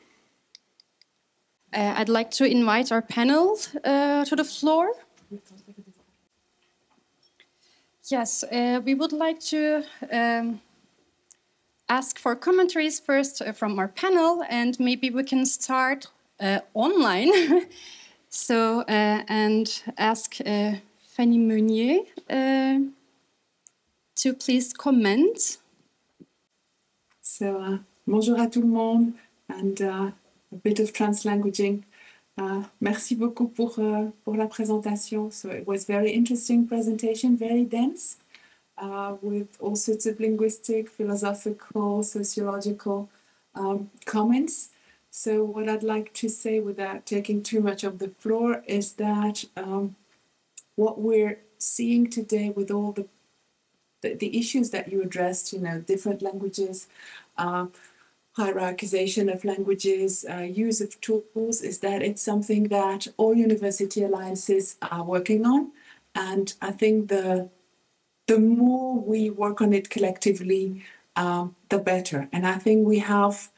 I'd like to invite our panel to the floor. Yes, we would like to ask for commentaries first from our panel, and maybe we can start online. So, and ask Fanny Meunier to please comment. So, bonjour à tout le monde, and a bit of translanguaging. Merci beaucoup pour la présentation. So it was very interesting presentation, very dense, with all sorts of linguistic, philosophical, sociological comments. So what I'd like to say without taking too much of the floor is that what we're seeing today with all the issues that you addressed, you know, different languages, hierarchization of languages, use of tools, is that it's something that all university alliances are working on. And I think the more we work on it collectively, the better. And I think we have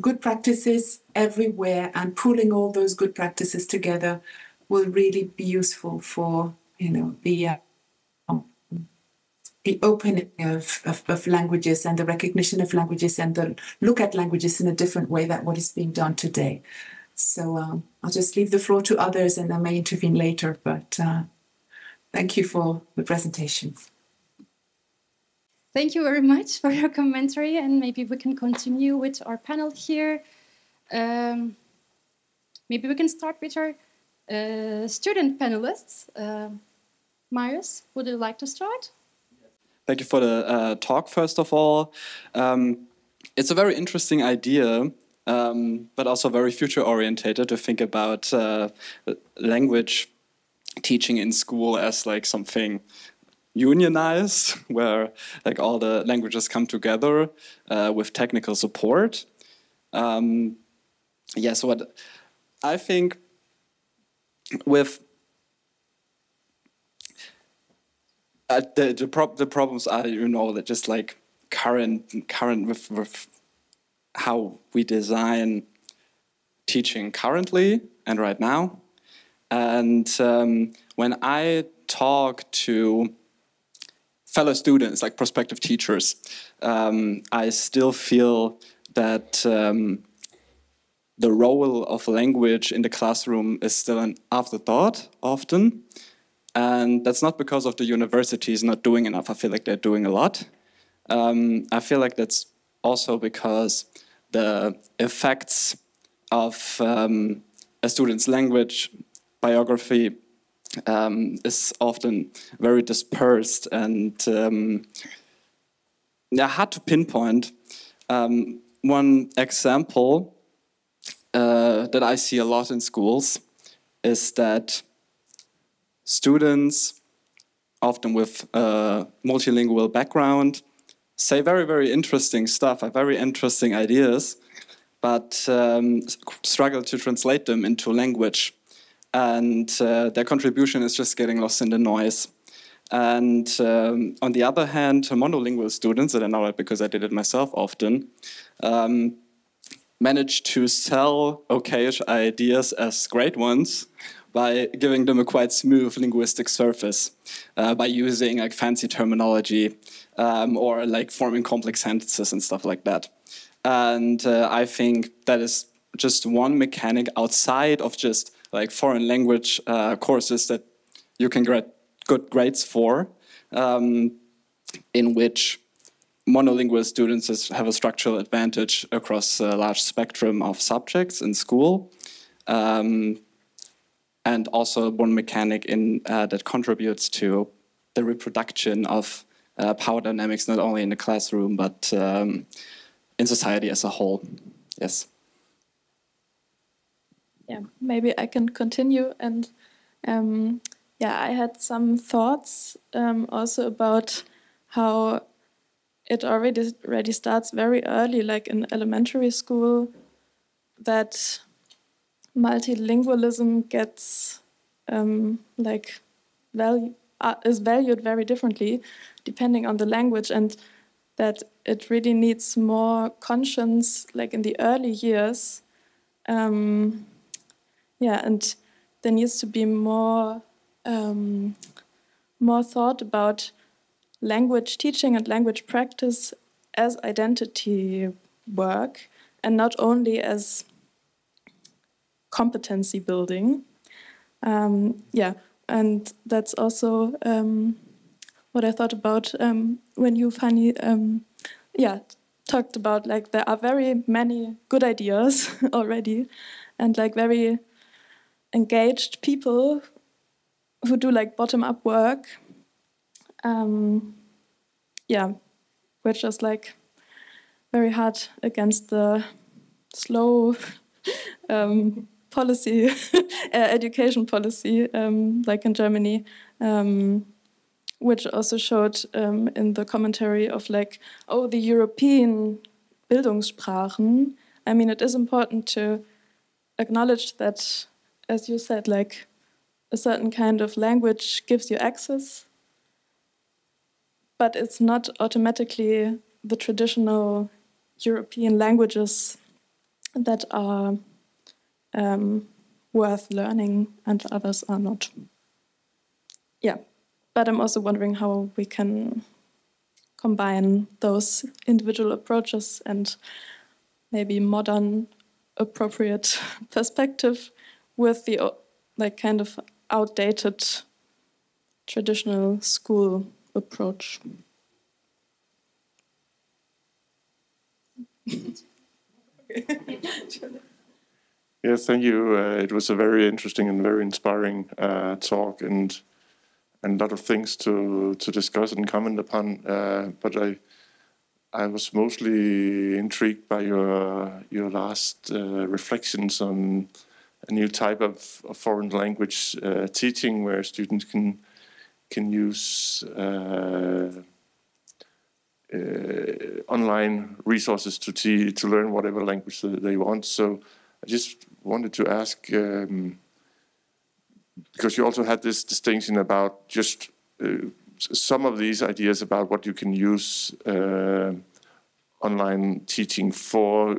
good practices everywhere, and pooling all those good practices together will really be useful for, you know, the opening of languages and the recognition of languages and the look at languages in a different way than what is being done today. So I'll just leave the floor to others and I may intervene later, but thank you for the presentation. Thank you very much for your commentary, and maybe we can continue with our panel here. Maybe we can start with our student panelists. Marius, would you like to start? Thank you for the talk, first of all. It's a very interesting idea, but also very future-orientated to think about language teaching in school as like something unionized, where like all the languages come together with technical support. Yes, what I think with the problems are, you know, that just like current with how we design teaching currently and right now. And when I talk to fellow students, like prospective teachers, I still feel that the role of language in the classroom is still an afterthought often. And that's not because of the universities not doing enough. I feel like they're doing a lot. I feel like that's also because the effects of a student's language biography is often very dispersed and hard to pinpoint. One example that I see a lot in schools is that students, often with a multilingual background, say very, very interesting stuff, have very interesting ideas, but struggle to translate them into language. And their contribution is just getting lost in the noise. And on the other hand, monolingual students, and I know it because I did it myself often, manage to sell okayish ideas as great ones by giving them a quite smooth linguistic surface, by using like fancy terminology or like forming complex sentences and stuff like that. And I think that is just one mechanic outside of just like foreign language courses that you can get good grades for, in which monolingual students have a structural advantage across a large spectrum of subjects in school. And also one mechanic that contributes to the reproduction of power dynamics, not only in the classroom, but in society as a whole. Yes. Yeah, maybe I can continue and Yeah, I had some thoughts also about how it already starts very early, like in elementary school, that multilingualism gets is valued very differently depending on the language, and that it really needs more conscience, like in the early years. Yeah, and there needs to be more thought about language teaching and language practice as identity work, and not only as competency building. Yeah, and that's also what I thought about when you, Fanny, talked about, like, there are very many good ideas already, and like very engaged people who do like bottom-up work. Yeah, which is like very hard against the slow policy, education policy, like in Germany, which also showed in the commentary of like, oh, the European Bildungssprachen. I mean, it is important to acknowledge that, as you said, like a certain kind of language gives you access, but it's not automatically the traditional European languages that are worth learning and others are not. Yeah, but I'm also wondering how we can combine those individual approaches and maybe modern appropriate perspective with the like kind of outdated traditional school approach. Yes, thank you. It was a very interesting and very inspiring talk, and a lot of things to discuss and comment upon. But I was mostly intrigued by your last reflections on a new type of foreign language teaching, where students can use online resources to learn whatever language they want. So I just wanted to ask, because you also had this distinction about just some of these ideas about what you can use online teaching for,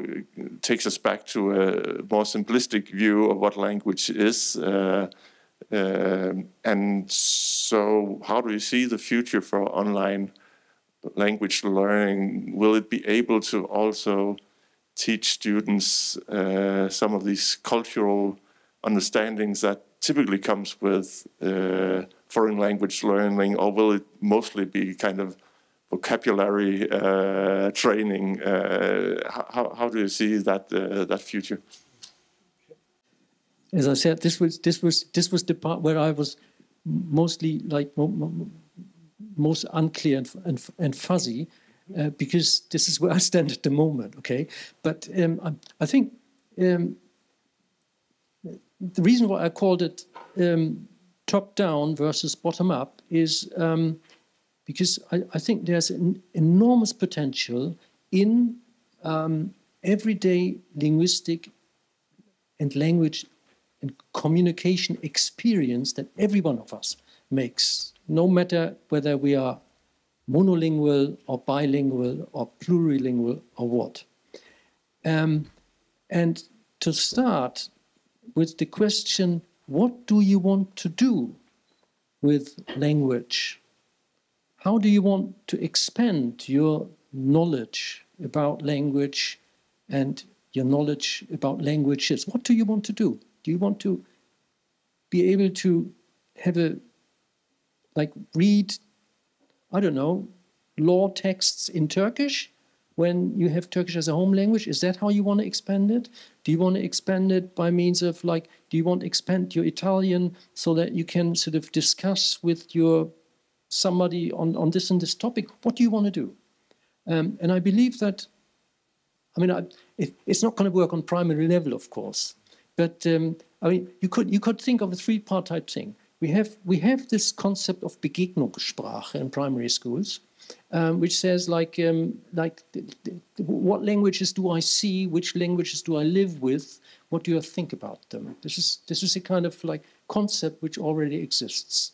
takes us back to a more simplistic view of what language is. And so how do you see the future for online language learning? Will it be able to also teach students some of these cultural understandings that typically comes with foreign language learning, or will it mostly be kind of vocabulary training? How do you see that future? As I said, this was the part where I was mostly like most unclear and fuzzy, because this is where I stand at the moment. Okay, but I think the reason why I called it top down versus bottom up is because I think there's an enormous potential in everyday linguistic and language and communication experience that every one of us makes, no matter whether we are monolingual or bilingual or plurilingual or what. And to start with the question, what do you want to do with language? How do you want to expand your knowledge about language and your knowledge about languages? What do you want to do? Do you want to be able to have read, I don't know, law texts in Turkish when you have Turkish as a home language? Is that how you want to expand it? Do you want to expand it by means of do you want to expand your Italian so that you can sort of discuss with somebody on this and this topic? What do you want to do? And I believe that, it's not going to work on primary level, of course, but I mean, you could think of a three-part thing. We have this concept of Begegnungssprache in primary schools, which says what languages do I see, which languages do I live with, what do I think about them? This is a kind of like concept which already exists.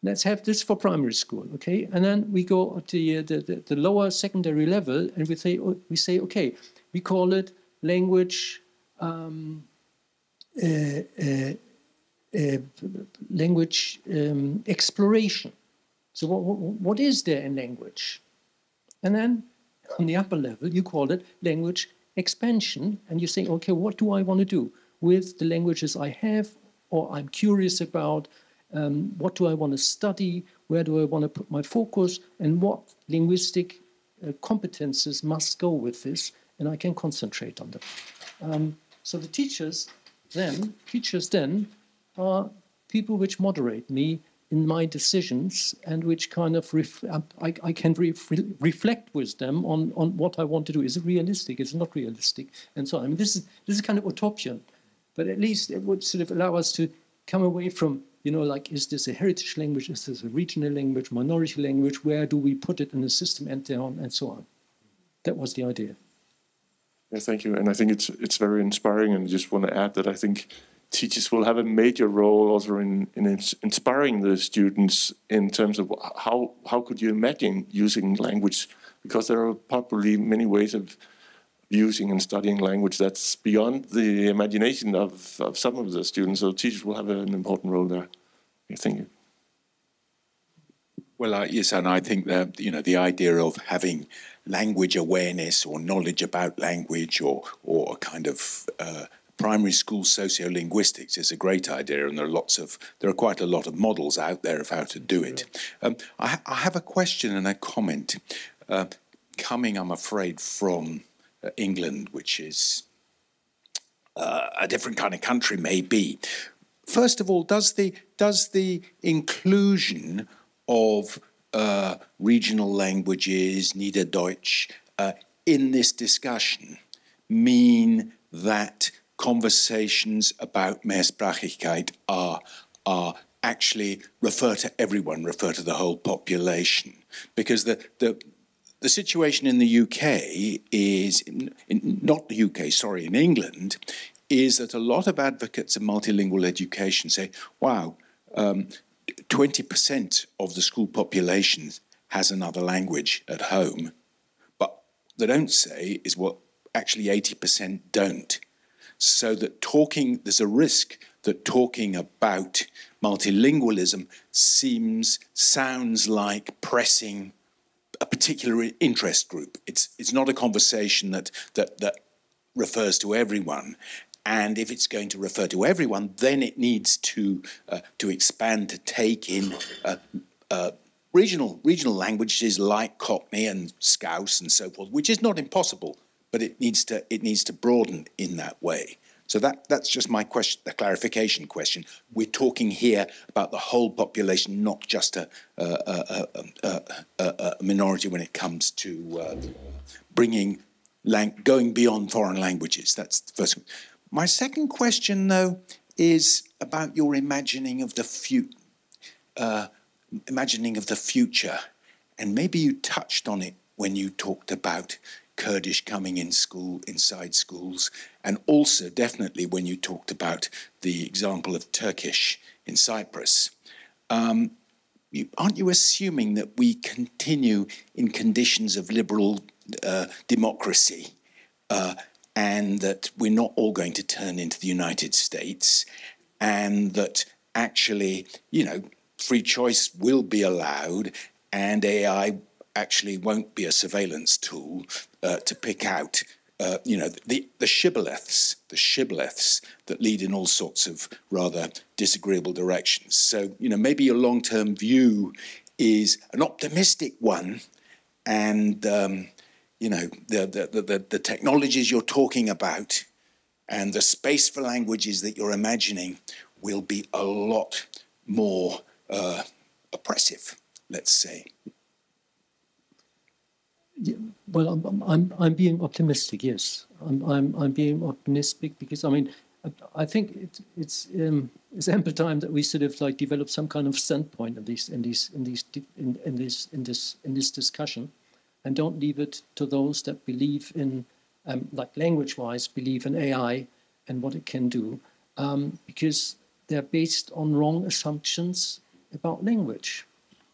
Let's have this for primary school, okay? And then we go to the lower secondary level, and we say, okay, we call it language exploration. So what is there in language? And then on the upper level, you call it language expansion, and you think, okay, what do I want to do with the languages I have or I'm curious about? What do I want to study? Where do I want to put my focus? And what linguistic competences must go with this? And I can concentrate on them. So the teachers then are people which moderate me in my decisions and which kind of I can reflect with them on what I want to do. Is it realistic? Is it not realistic? And so on. I mean, this is kind of utopian, but at least it would sort of allow us to come away from, like, is this a heritage language? Is this a regional language, minority language? Where do we put it in the system and so on? That was the idea. Yeah, thank you. And I think it's very inspiring. And I just want to add that I think teachers will have a major role also in inspiring the students in terms of how could you imagine using language, because there are probably many ways of using and studying language that's beyond the imagination of some of the students. So teachers will have an important role there. Yeah, thank you. Well, yes, and I think that the idea of having language awareness or knowledge about language or a kind of primary school sociolinguistics is a great idea, and there are quite a lot of models out there of how to do it. I have a question and a comment coming, I'm afraid, from England, which is a different kind of country, maybe. First of all, does the inclusion of regional languages, Niederdeutsch, in this discussion mean that conversations about Mehrsprachigkeit are actually refer to everyone, refer to the whole population? Because the situation in the UK is, not the UK, sorry, in England, is that a lot of advocates of multilingual education say, wow, 20% of the school population has another language at home. But they don't say is what actually 80% don't. So that there's a risk that talking about multilingualism sounds like pressing a particular interest group. It's not a conversation that refers to everyone. And if it's going to refer to everyone, then it needs to expand to take in regional languages like Cockney and Scouse and so forth, which is not impossible, but it needs to broaden in that way. So that's just my question, the clarification question. We're talking here about the whole population, not just a minority when it comes to going beyond foreign languages. That's the first one. My second question, though, is about your imagining of the future, and maybe you touched on it when you talked about Kurdish coming inside schools, and also definitely when you talked about the example of Turkish in Cyprus. Aren't you assuming that we continue in conditions of liberal democracy, and that we're not all going to turn into the United States, and that actually, free choice will be allowed, and AI actually won't be a surveillance tool to pick out, the shibboleths that lead in all sorts of rather disagreeable directions. So, maybe your long-term view is an optimistic one, and the technologies you're talking about and the space for languages that you're imagining will be a lot more oppressive, let's say. Yeah, well, I'm being optimistic. Yes, I'm being optimistic because I think it's ample time that we sort of like develop some kind of standpoint in this discussion, and don't leave it to those that believe in, like language-wise, believe in AI and what it can do, because they're based on wrong assumptions about language.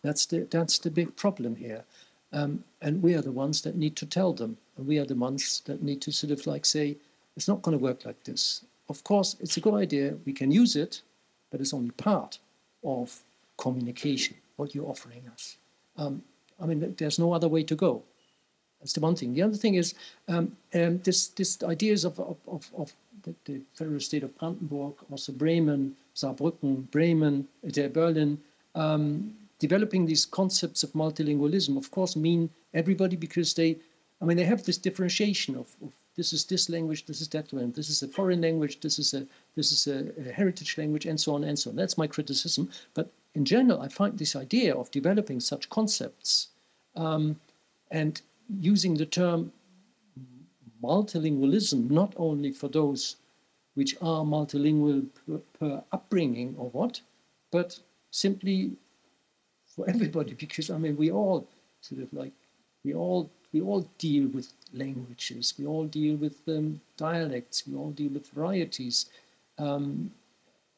That's the big problem here, and we are the ones that need to tell them, and we are the ones that need to sort of like say, it's not going to work like this. Of course, it's a good idea, we can use it, but it's only part of communication, what you're offering us. I mean, there's no other way to go. That's the one thing. The other thing is this ideas of the federal state of Brandenburg, also Bremen, Saarbrücken, Bremen, Berlin, developing these concepts of multilingualism, of course, mean everybody, because they have this differentiation of this is this language, this is that one, this is a foreign language, this is a heritage language, and so on and so on. That's my criticism. But in general, I find this idea of developing such concepts and using the term multilingualism not only for those which are multilingual per upbringing or what, but simply for everybody, because I mean we all sort of like we all deal with languages, we all deal with dialects, we all deal with varieties,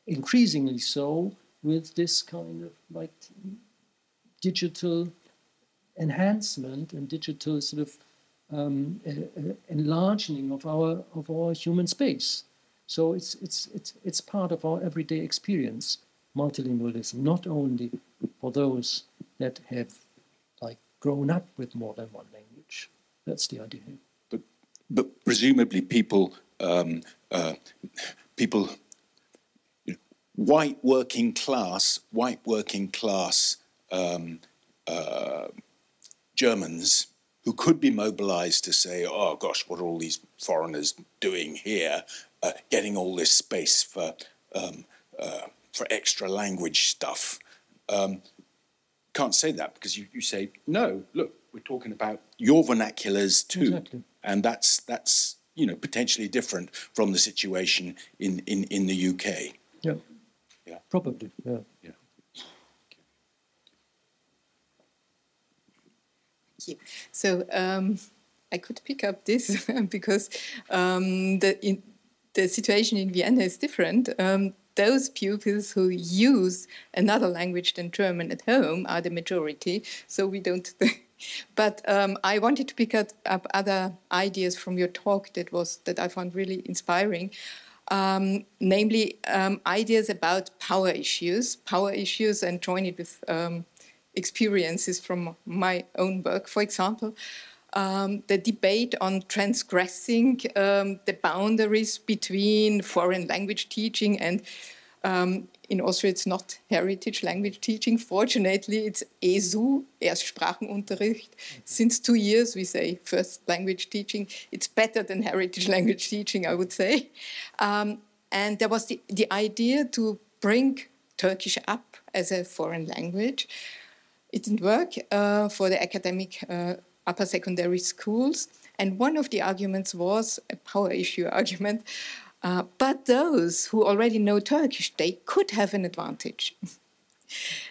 increasingly so with this kind of like digital enhancement and digital sort of enlarging of our human space. So it's part of our everyday experience, multilingualism, not only for those that have like grown up with more than one language. That's the idea. But presumably people white working class Germans who could be mobilized to say, oh gosh, what are all these foreigners doing here, getting all this space for extra language stuff. Can't say that, because you say, no, look, we're talking about your vernaculars too. Exactly. And that's potentially different from the situation in the UK. Yeah. Probably, yeah. So I could pick up this because the situation in Vienna is different. Those pupils who use another language than German at home are the majority, so we don't. But I wanted to pick up other ideas from your talk that I found really inspiring. Namely, ideas about power issues, and join it with experiences from my own work. For example, the debate on transgressing the boundaries between foreign language teaching and in Austria it's not heritage language teaching. Fortunately, it's ESU, Erstsprachenunterricht. Since 2 years we say first language teaching. It's better than heritage language teaching, I would say. And there was the idea to bring Turkish up as a foreign language. It didn't work for the academic upper secondary schools. And one of the arguments was a power issue argument. But those who already know Turkish, they could have an advantage.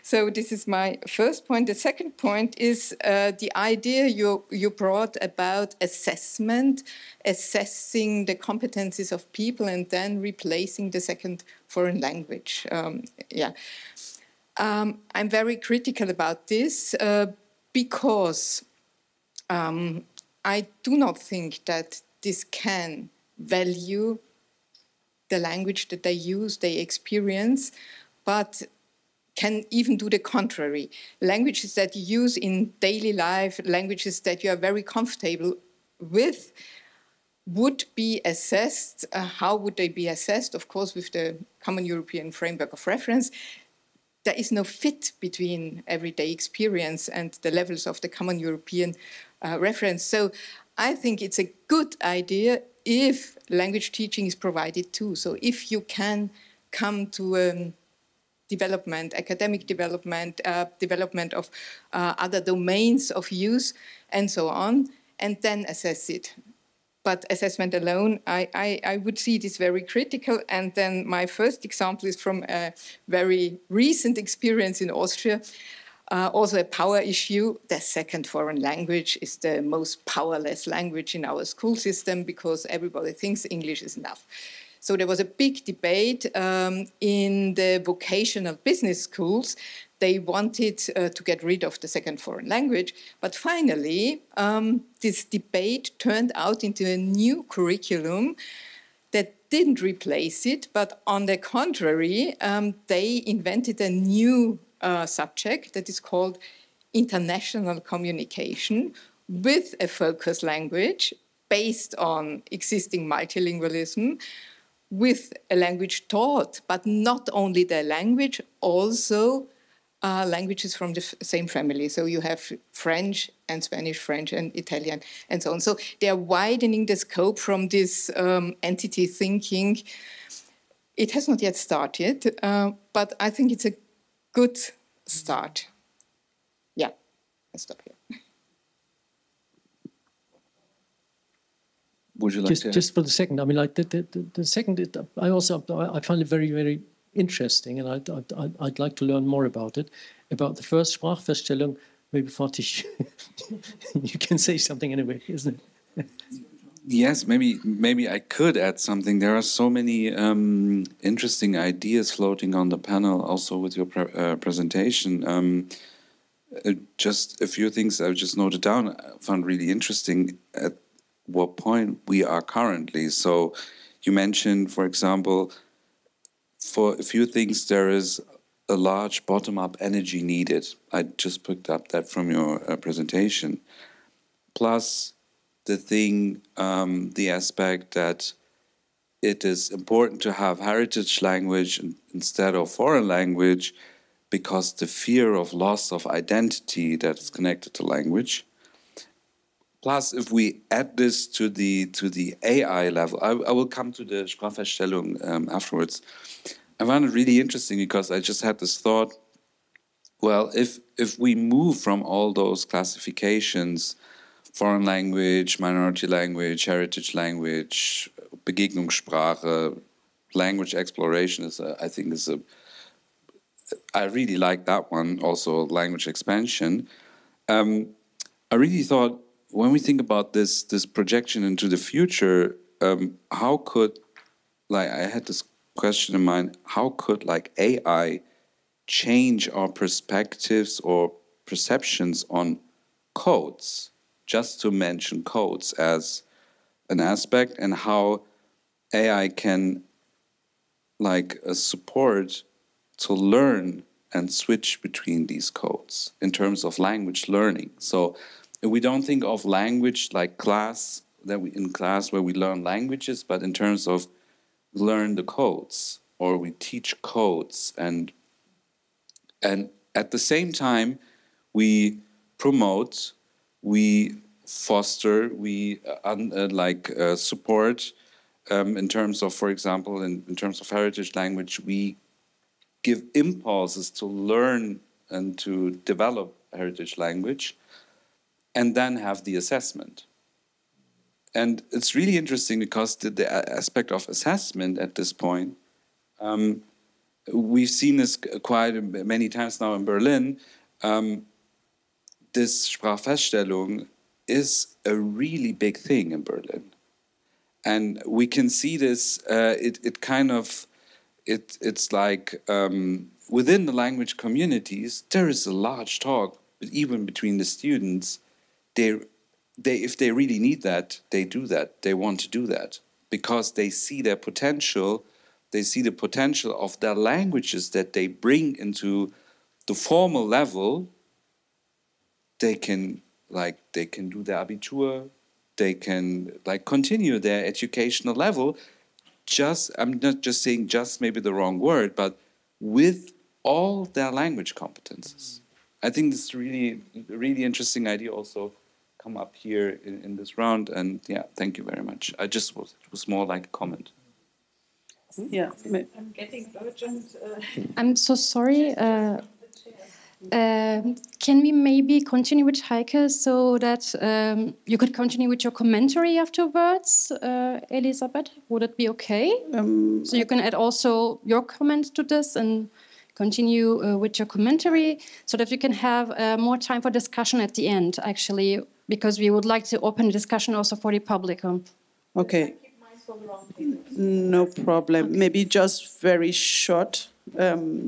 So this is my first point. The second point is the idea you brought about assessment, assessing the competencies of people and then replacing the second foreign language. I'm very critical about this because I do not think that this can value the language that they use, they experience, but can even do the contrary. Languages that you use in daily life, languages that you are very comfortable with, would be assessed. How would they be assessed? Of course, with the Common European Framework of Reference. There is no fit between everyday experience and the levels of the Common European Reference. So I think it's a good idea if language teaching is provided too. So if you can come to development, academic development, development of other domains of use and so on, and then assess it. but assessment alone, I would see this very critical. And then my first example is from a very recent experience in Austria, also a power issue. The second foreign language is the most powerless language in our school system because everybody thinks English is enough. So there was a big debate in the vocational business schools. They wanted to get rid of the second foreign language. But finally, this debate turned out into a new curriculum that didn't replace it, but on the contrary, they invented a new subject that is called international communication with a focus language based on existing multilingualism, with a language taught, but not only the language, also languages from the same family. So you have French and Spanish, French and Italian, and so on. So they are widening the scope from this entity thinking. It has not yet started, but I think it's a good start. Yeah, I'll stop here. Would you like just for the second? I mean, like the second, I find it very, very interesting, and I'd like to learn more about it. About the first Sprachfeststellung, maybe Fatih, you can say something anyway, isn't it? Yes, maybe I could add something. There are so many interesting ideas floating on the panel, also with your presentation. Just a few things I've just noted down. I found really interesting at what point we are currently. So you mentioned, for example, for a few things there is a large bottom-up energy needed. I just picked up that from your presentation. Plus the thing, the aspect that it is important to have heritage language instead of foreign language because the fear of loss of identity that is connected to language. Plus, if we add this to the AI level, I will come to the Sprachfeststellung afterwards. I found it really interesting because I just had this thought, well, if we move from all those classifications, foreign language, minority language, heritage language, Begegnungssprache, language exploration I really like that one, also language expansion. I really thought, when we think about this projection into the future, how could, like, I had this question in mind, how could like AI change our perspectives or perceptions on codes, just to mention codes as an aspect, and how AI can like support to learn and switch between these codes in terms of language learning. So we don't think of language like class, in class where we learn languages, but in terms of learn the codes, or we teach codes, and at the same time we promote, we foster, we support in terms of, for example, in terms of heritage language, we give impulses to learn and to develop heritage language, and then have the assessment. And it's really interesting because the aspect of assessment at this point, we've seen this quite many times now in Berlin. This Sprachfeststellung is a really big thing in Berlin. And we can see this, it's like within the language communities, there is a large talk, even between the students. If they really need that, they do that. They want to do that because they see their potential. They see the potential of their languages that they bring into the formal level. They can do their Abitur. They can continue their educational level. I'm not just saying just, maybe the wrong word, but with all their language competences. I think this is really interesting idea also come up here in this round, and yeah, thank you very much. It was more like a comment. Yeah. I'm getting urgent. I'm so sorry. Can we maybe continue with Heike so that you could continue with your commentary afterwards, Elisabeth? Would it be okay? So you can add also your comment to this and continue with your commentary so that we can have more time for discussion at the end, actually, because we would like to open the discussion also for the public. Okay. No problem. Okay. Maybe just very short,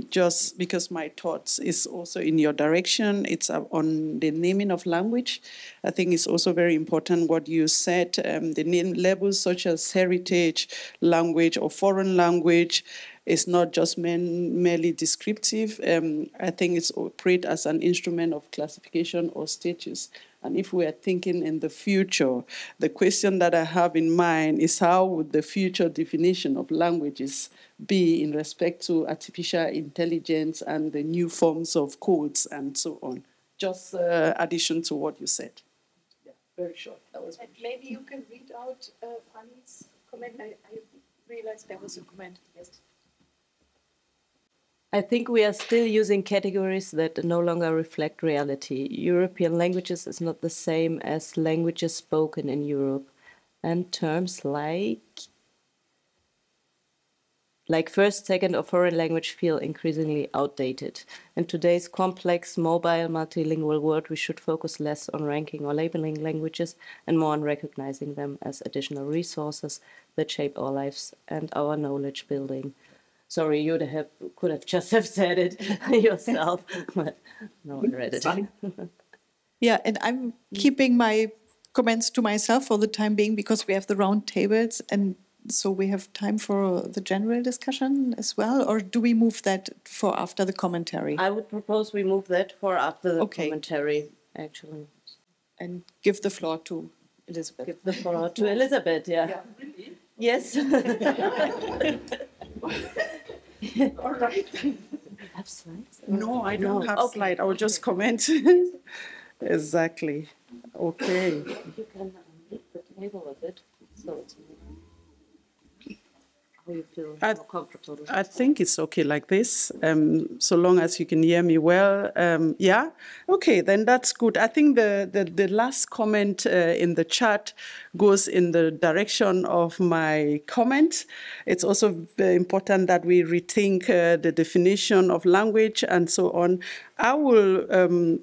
just because my thoughts is also in your direction. It's on the naming of language. I think it's also very important what you said, the name labels such as heritage language or foreign language is not just merely descriptive. I think it's operate as an instrument of classification or status. And if we are thinking in the future, the question that I have in mind is how would the future definition of languages be in respect to artificial intelligence and the new forms of codes and so on? Just addition to what you said. Yeah, very short. That was maybe you can read out Fanny's comment. I realized there was a comment. Yes. I think we are still using categories that no longer reflect reality. European languages is not the same as languages spoken in Europe. And terms like first, second, or foreign language feel increasingly outdated. In today's complex, mobile, multilingual world, we should focus less on ranking or labeling languages and more on recognizing them as additional resources that shape our lives and our knowledge building. Sorry, you could have just said it yourself, but no one read it. Yeah, and I'm keeping my comments to myself for the time being because we have the round tables, and so we have time for the general discussion as well. Or do we move that for after the commentary? I would propose we move that for after the commentary, actually. And give the floor to Elisabeth. Give the floor to Elisabeth, yeah. Yeah, really? Yes. All right. Have slides? No, I don't have slides. I will just comment. Exactly. Okay. You can leave the table a bit, so it's how you feel more comfortable. I think it's okay like this, so long as you can hear me well. Yeah? Okay, then that's good. I think the last comment in the chat goes in the direction of my comment. It's also very important that we rethink the definition of language and so on. I will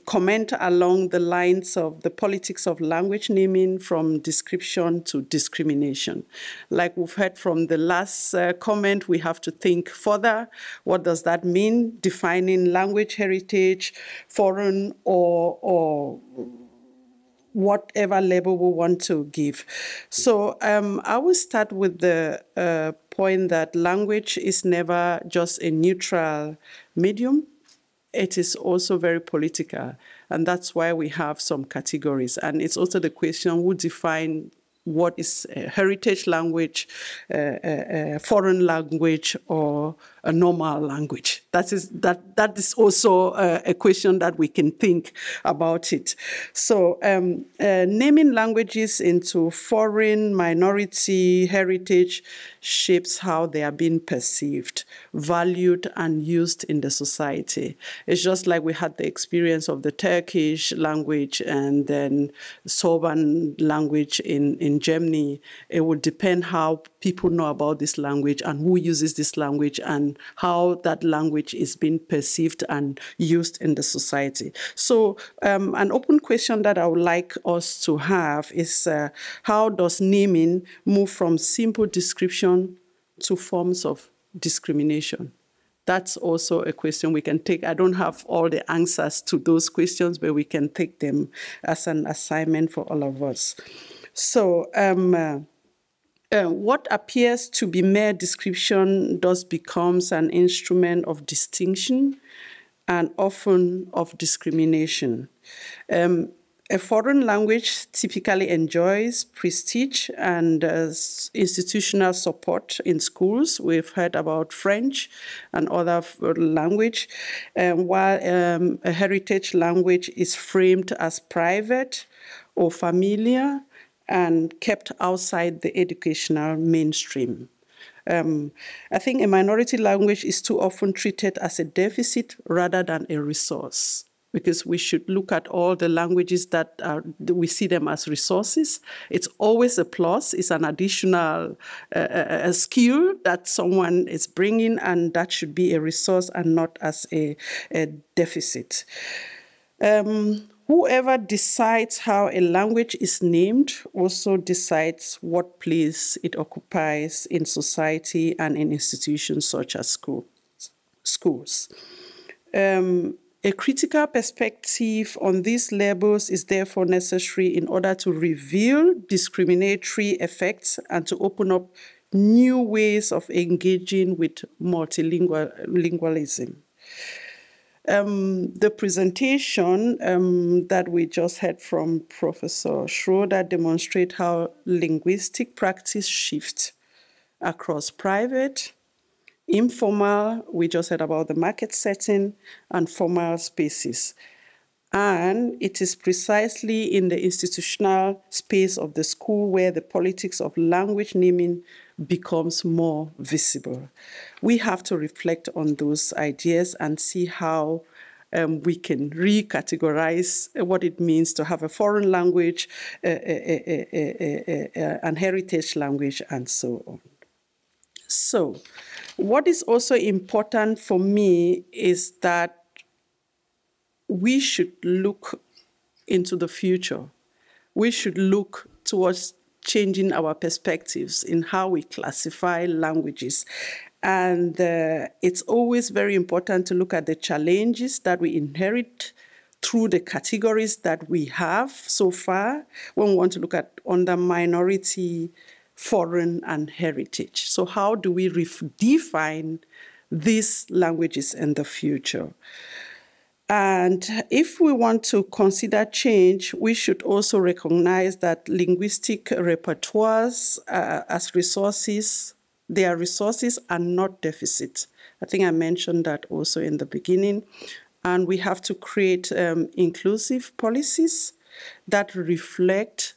comment along the lines of the politics of language naming from description to discrimination. Like we've heard from the last comment, we have to think further. What does that mean? Defining language heritage, foreign or whatever label we want to give. So I will start with the point that language is never just a neutral medium. It is also very political, and that's why we have some categories. And it's also the question who define what is a heritage language, foreign language, or a normal language. That is also a question that we can think about it. So naming languages into foreign, minority, heritage shapes how they are being perceived, valued, and used in the society. It's just like we had the experience of the Turkish language and then Sorban language in Germany. It would depend how people know about this language and who uses this language and how that language is being perceived and used in the society. So an open question that I would like us to have is how does naming move from simple description to forms of discrimination? That's also a question we can take. I don't have all the answers to those questions, but we can take them as an assignment for all of us. So what appears to be mere description thus becomes an instrument of distinction and often of discrimination. A foreign language typically enjoys prestige and institutional support in schools. We've heard about French and other language, while a heritage language is framed as private or familiar and kept outside the educational mainstream. I think a minority language is too often treated as a deficit rather than a resource, because we should look at all the languages that we see them as resources. It's always a plus. It's an additional a skill that someone is bringing, and that should be a resource and not as a deficit. Whoever decides how a language is named also decides what place it occupies in society and in institutions such as schools. A critical perspective on these labels is therefore necessary in order to reveal discriminatory effects and to open up new ways of engaging with multilingualism. The presentation that we just heard from Professor Schroeder demonstrate how linguistic practice shifts across private, informal, we just heard about the market setting, and formal spaces. And it is precisely in the institutional space of the school where the politics of language naming becomes more visible. We have to reflect on those ideas and see how we can recategorize what it means to have a foreign language, an heritage language, and so on. So, what is also important for me is that we should look into the future. We should look towards changing our perspectives in how we classify languages. And it's always very important to look at the challenges that we inherit through the categories that we have so far when we want to look at under minority, foreign, and heritage. So how do we define these languages in the future? And if we want to consider change, we should also recognize that linguistic repertoires as resources, they are resources and not deficits. I think I mentioned that also in the beginning. And we have to create inclusive policies that reflect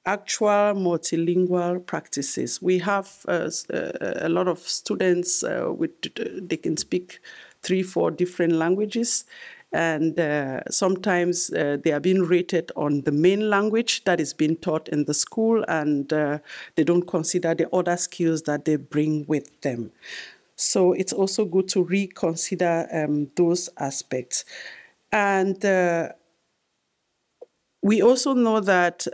actual multilingual practices. We have a lot of students, they can speak 3-4 different languages, and sometimes they are being rated on the main language that is being taught in the school, and they don't consider the other skills that they bring with them. So it's also good to reconsider those aspects. And we also know that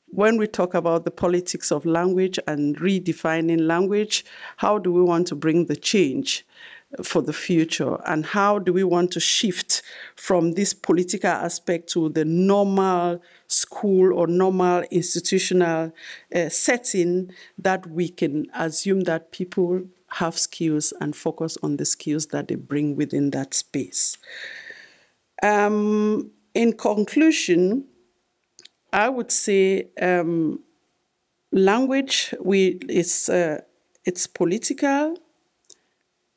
when we talk about the politics of language and redefining language, how do we want to bring the change for the future? And how do we want to shift from this political aspect to the normal school or normal institutional setting that we can assume that people have skills and focus on the skills that they bring within that space? In conclusion, I would say language it's political,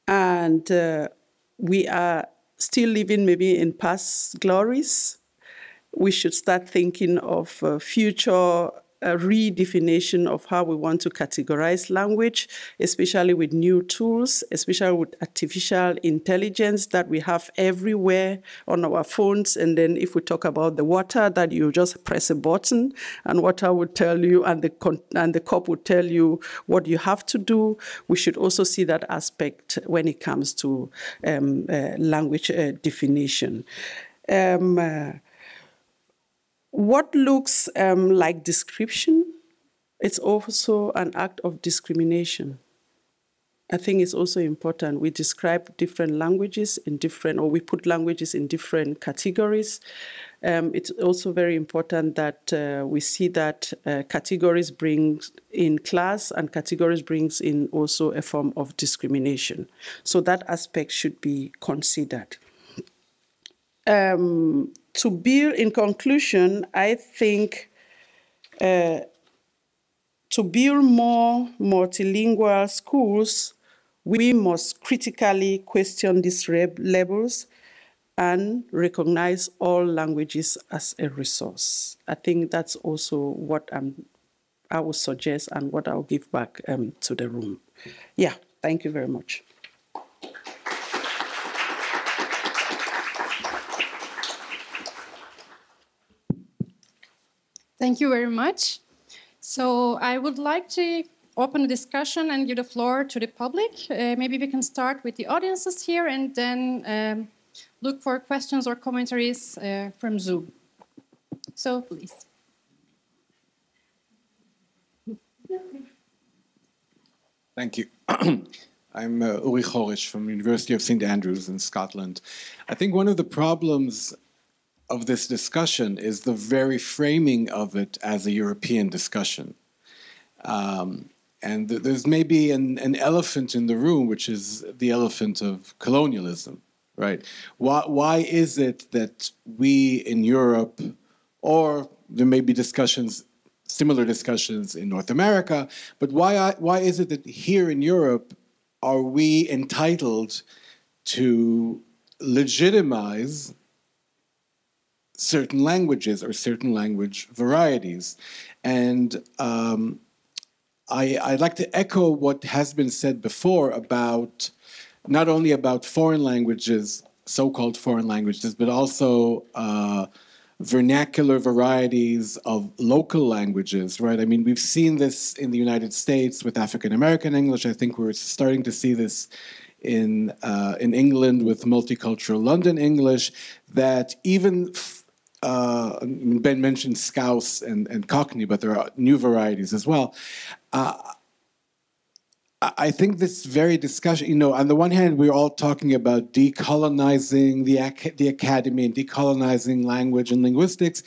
and we are still living maybe in past glories. We should start thinking of future redefinition of how we want to categorize language, especially with new tools, especially with artificial intelligence that we have everywhere on our phones. And then if we talk about the water, that you just press a button and water would tell you, and the cup would tell you what you have to do. We should also see that aspect when it comes to language definition. What looks like description, it's also an act of discrimination. I think it's also important. We describe different languages in different, or we put languages in different categories. It's also very important that we see that categories bring in class, and categories brings in also a form of discrimination. So that aspect should be considered. To build, in conclusion, I think to build more multilingual schools, we must critically question these labels and recognize all languages as a resource. I think that's also what I'm I would suggest and what I'll give back to the room. Yeah, thank you very much. Thank you very much. So I would like to open the discussion and give the floor to the public. Maybe we can start with the audiences here and then look for questions or commentaries from Zoom. So please. Thank you. I'm Uri Chorish from the University of St. Andrews in Scotland. I think one of the problems of this discussion is the very framing of it as a European discussion. And there's maybe an elephant in the room, which is the elephant of colonialism, right? Why is it that we in Europe, or there may be discussions, similar discussions in North America, but why is it that here in Europe are we entitled to legitimize certain languages or certain language varieties? And I'd like to echo what has been said before about not only about foreign languages, so-called foreign languages, but also vernacular varieties of local languages, right? I mean, we've seen this in the United States with African American English. I think we're starting to see this in England with multicultural London English, that even Ben mentioned Scouse and Cockney, but there are new varieties as well. I think this very discussion, you know, on the one hand, we're all talking about decolonizing the academy and decolonizing language and linguistics,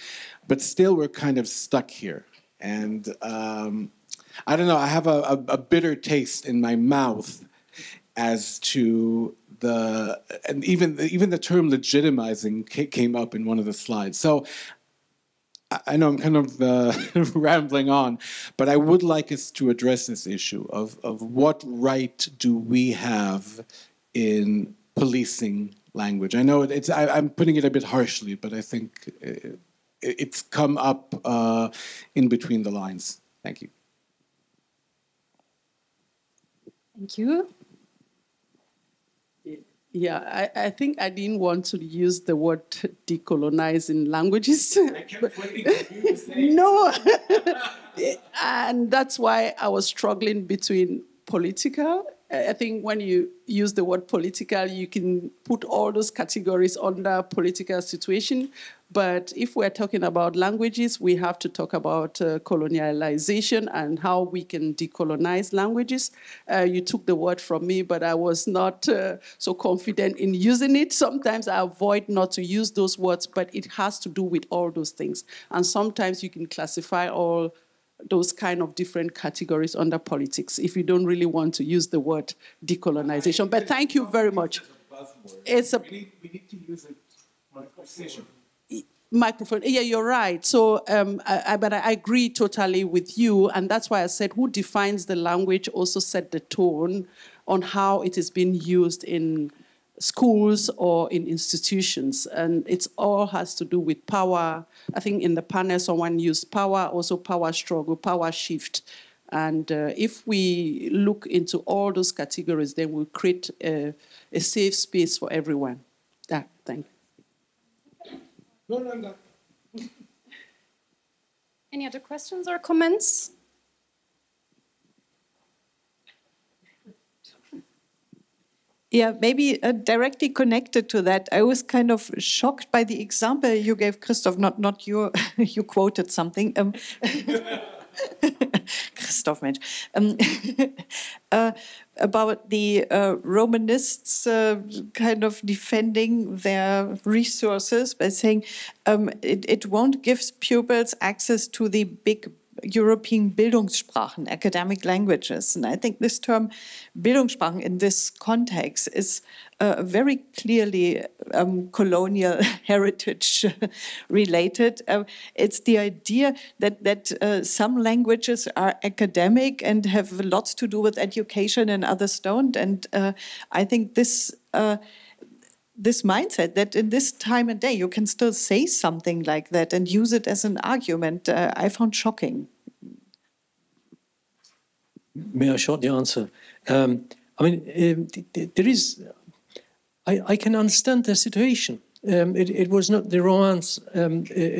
but still we're kind of stuck here. And I don't know, I have a bitter taste in my mouth as to and even the term legitimizing came up in one of the slides. So I know I'm kind of rambling on, but I would like us to address this issue of what right do we have in policing language. I know I'm putting it a bit harshly, but I think it's come up in between the lines. Thank you. Thank you. Yeah, I think I didn't want to use the word decolonizing languages. No. And that's why I was struggling between political. I think when you use the word political, you can put all those categories under political situation. But if we're talking about languages, we have to talk about colonialization and how we can decolonize languages. You took the word from me, but I was not so confident in using it. Sometimes I avoid not to use those words, but it has to do with all those things. And sometimes you can classify all those kind of different categories under politics if you don't really want to use the word decolonization. But thank you very much. It's we need to use it for conversation. Microphone. Yeah, you're right. So, but I agree totally with you, and that's why I said who defines the language also set the tone on how it is being used in schools or in institutions, and it all has to do with power. I think in the panel someone used power, also power struggle, power shift, and if we look into all those categories, then we'll create a safe space for everyone. Yeah, thank you. No. Any other questions or comments? Yeah, maybe directly connected to that, I was kind of shocked by the example you gave, Christoph, not you, you quoted something. Christoph, Mensch. About the Romanists kind of defending their resources by saying it won't give pupils access to the big European Bildungssprachen, academic languages. And I think this term Bildungssprachen in this context is very clearly colonial heritage related. It's the idea that some languages are academic and have lots to do with education and others don't. And I think this mindset that in this time and day you can still say something like that and use it as an argument, I found shocking. May I shortly answer? I mean, there is. I can understand the situation. It was not the Romance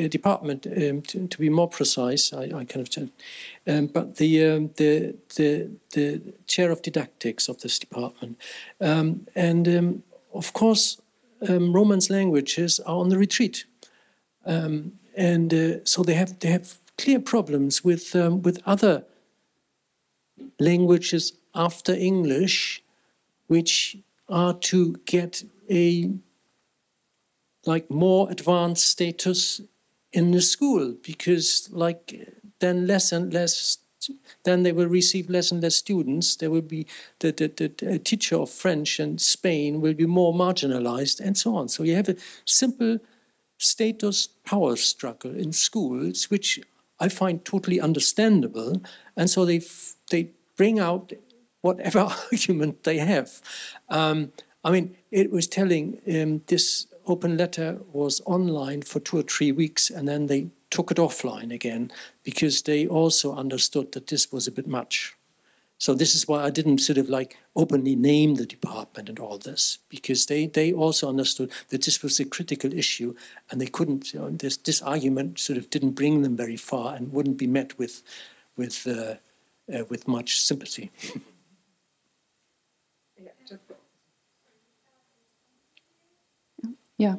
department, to be more precise. I kind of tell, but the chair of didactics of this department, and of course, Romance languages are on the retreat, and so they have clear problems with other languages after English, which are to get a more advanced status in the school, because then they will receive less and less students. There will be the teacher of French and Spain will be more marginalized, and so on. So you have a simple status power struggle in schools, which I find totally understandable, and so they bring out whatever argument they have. I mean, it was telling this open letter was online for 2 or 3 weeks, and then they took it offline again because they also understood that this was a bit much. So this is why I didn't sort of openly name the department and all this, because they also understood that this was a critical issue, and they couldn't. This argument sort of didn't bring them very far and wouldn't be met with much sympathy. Yeah,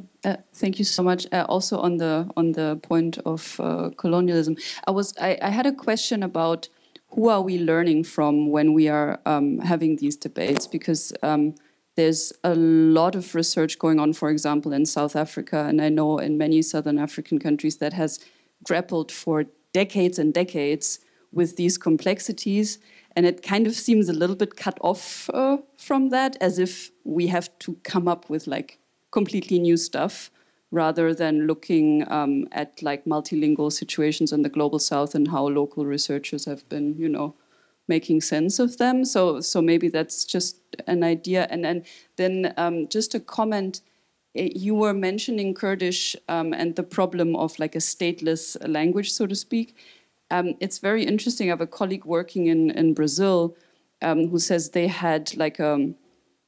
thank you so much. Also on the point of colonialism, I had a question about who are we learning from when we are having these debates, because there's a lot of research going on, for example, in South Africa, and I know in many Southern African countries that has grappled for decades and decades with these complexities, and it kind of seems a little bit cut off from that, as if we have to come up with completely new stuff, rather than looking at multilingual situations in the global South and how local researchers have been, making sense of them. So maybe that's just an idea. And then just a comment. You were mentioning Kurdish and the problem of a stateless language, so to speak. It's very interesting. I have a colleague working in Brazil who says they had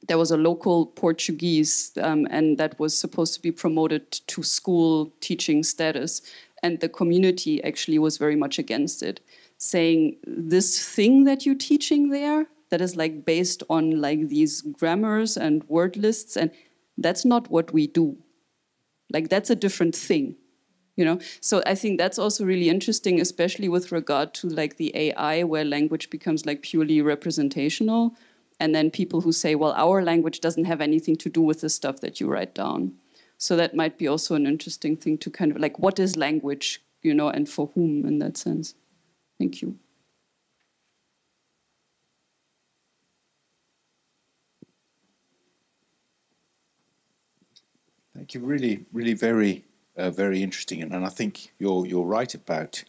there was a local Portuguese, and that was supposed to be promoted to school teaching status. And the community actually was very much against it, saying this thing that you're teaching there, that is based on these grammars and word lists, and that's not what we do. That's a different thing, So I think that's also really interesting, especially with regard to the AI, where language becomes purely representational. And then people who say, well, our language doesn't have anything to do with the stuff that you write down. So that might be also an interesting thing to kind of what is language, and for whom in that sense. Thank you. Thank you. Really, really very, very interesting. And I think you're right about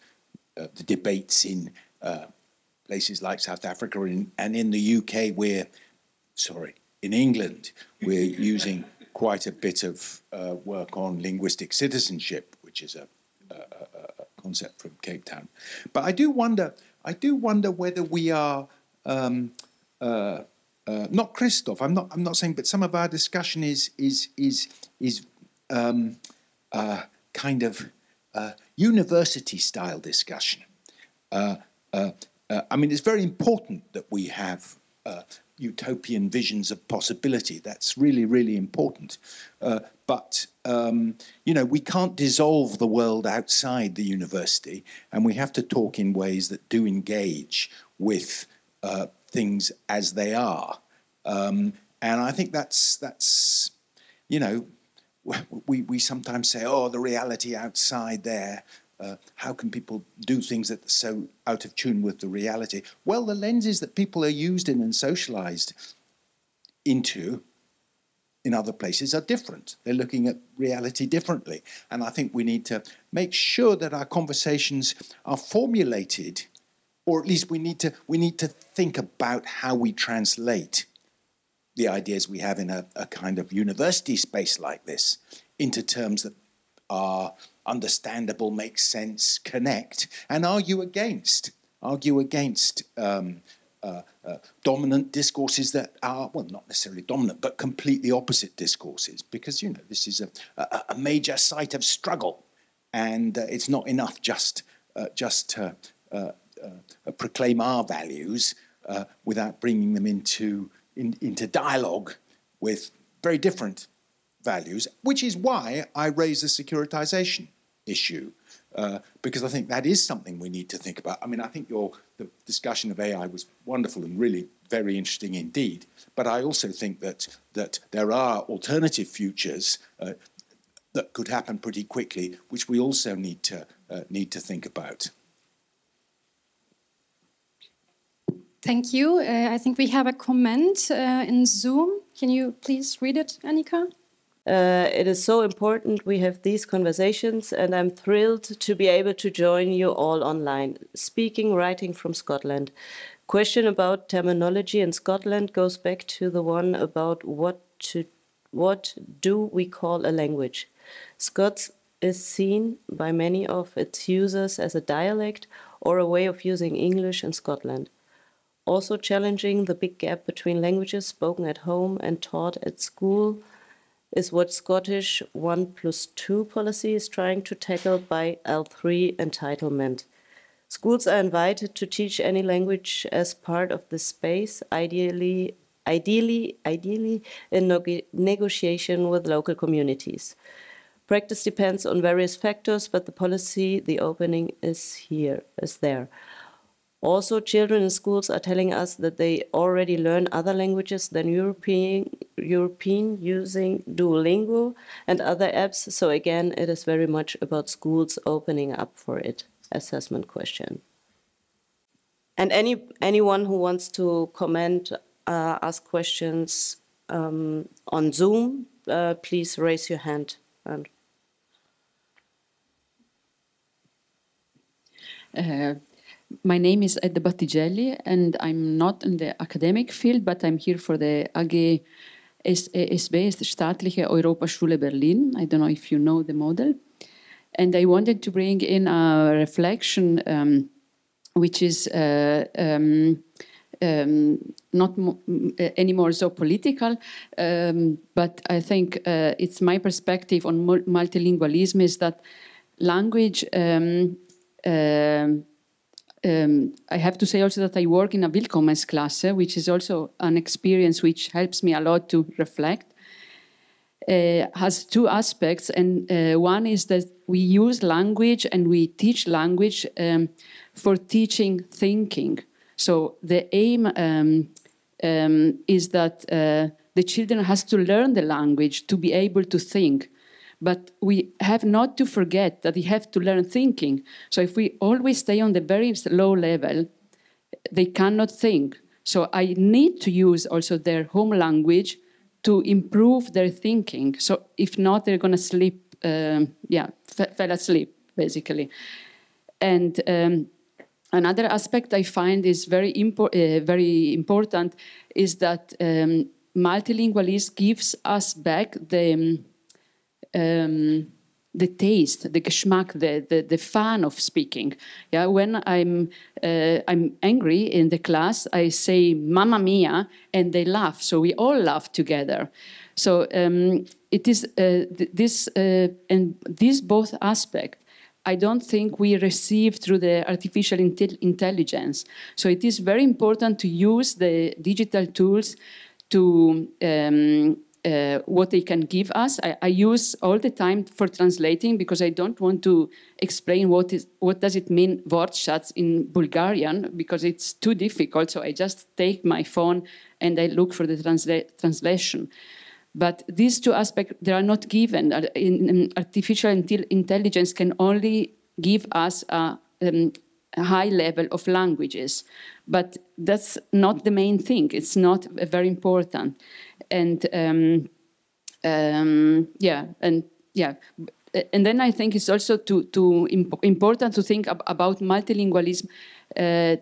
the debates in places like South Africa and in the UK, in England, we're using quite a bit of work on linguistic citizenship, which is a concept from Cape Town. But I do wonder whether we are not Christoph. I'm not saying, but some of our discussion is kind of university style discussion. I mean, it's very important that we have utopian visions of possibility. That's really, really important. But we can't dissolve the world outside the university, and we have to talk in ways that do engage with things as they are. And I think that's we sometimes say, oh, the reality outside there. How can people do things that are so out of tune with the reality? Well, the lenses that people are used in and socialized into in other places are different. They're looking at reality differently. And I think we need to make sure that our conversations are formulated, or at least we need to think about how we translate the ideas we have in a kind of university space like this into terms that are understandable, make sense, connect, and argue against dominant discourses that are, well, not necessarily dominant, but completely opposite discourses, because, you know, this is a major site of struggle, and it's not enough just to proclaim our values without bringing them into dialogue with very different values, which is why I raise the securitization issue, because I think that is something we need to think about. I mean, I think the discussion of AI was wonderful and really very interesting indeed, but I also think that there are alternative futures that could happen pretty quickly, which we also need to think about. Thank you. I think we have a comment in Zoom. Can you please read it, Annika? It is so important we have these conversations, and I'm thrilled to be able to join you all online. Speaking, writing from Scotland. Question about terminology in Scotland goes back to the one about what do we call a language. Scots is seen by many of its users as a dialect or a way of using English in Scotland. Also challenging the big gap between languages spoken at home and taught at school is what Scottish 1+2 policy is trying to tackle by L3 entitlement. Schools are invited to teach any language as part of the space, ideally in negotiation with local communities. Practice depends on various factors, but the policy, the opening is there. Also, children in schools are telling us that they already learn other languages than European using Duolingo and other apps. So again, it is very much about schools opening up for it. Assessment question. And anyone who wants to comment, ask questions on Zoom, please raise your hand. My name is Edda Battigelli, and I'm not in the academic field, but I'm here for the AG SB, Staatliche Europaschule Berlin. I don't know if you know the model. And I wanted to bring in a reflection, which is not anymore so political, but I think it's my perspective on multilingualism is that language I have to say also that I work in a Willkommensklasse, which is also an experience which helps me a lot to reflect. Has two aspects, and one is that we use language and we teach language for teaching thinking. So the aim is that the children has to learn the language to be able to think. But we have not to forget that they have to learn thinking. So if we always stay on the very low level, they cannot think. So I need to use also their home language to improve their thinking. So if not, they're going to sleep, fell asleep, basically. And another aspect I find is very important is that multilingualism gives us back the taste, the Geschmack, the fun of speaking. Yeah, when I'm angry in the class, I say "Mamma mia," and they laugh. So we all laugh together. So it is and these both aspects, I don't think we receive through the artificial intelligence. So it is very important to use the digital tools to what they can give us. I use all the time for translating because I don't want to explain what does it mean Wortschatz in Bulgarian because it's too difficult. So I just take my phone and I look for the translation. But these two aspects, they are not given. Artificial intelligence can only give us a high level of languages. But that's not the main thing. It's not very important. And and then I think it's also important to think about multilingualism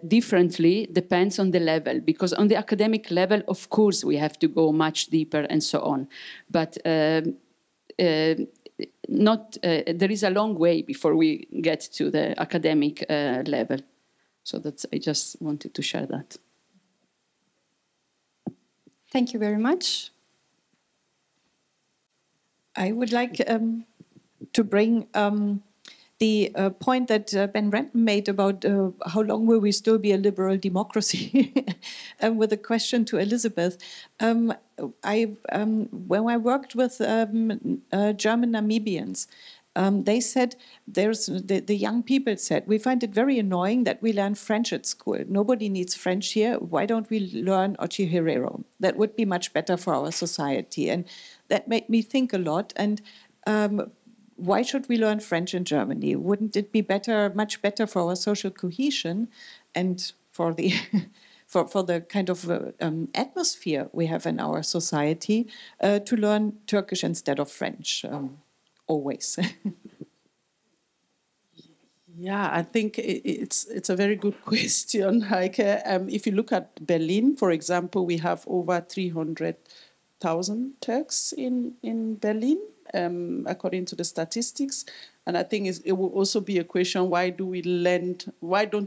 differently, depends on the level, because on the academic level, of course, we have to go much deeper and so on. But there is a long way before we get to the academic level. So I just wanted to share that. Thank you very much. I would like to bring the point that Ben Renton made about how long will we still be a liberal democracy, with a question to Elizabeth. When I worked with German Namibians, they said, the young people said, we find it very annoying that we learn French at school. Nobody needs French here. Why don't we learn Ochiherero? That would be much better for our society. And that made me think a lot. And why should we learn French in Germany? Wouldn't it be better, much better for our social cohesion and for the for the kind of atmosphere we have in our society to learn Turkish instead of French? Always. Yeah, I think it's a very good question, Heike. If you look at Berlin, for example, we have over 300,000 Turks in Berlin, according to the statistics. And I think it will also be a question: why don't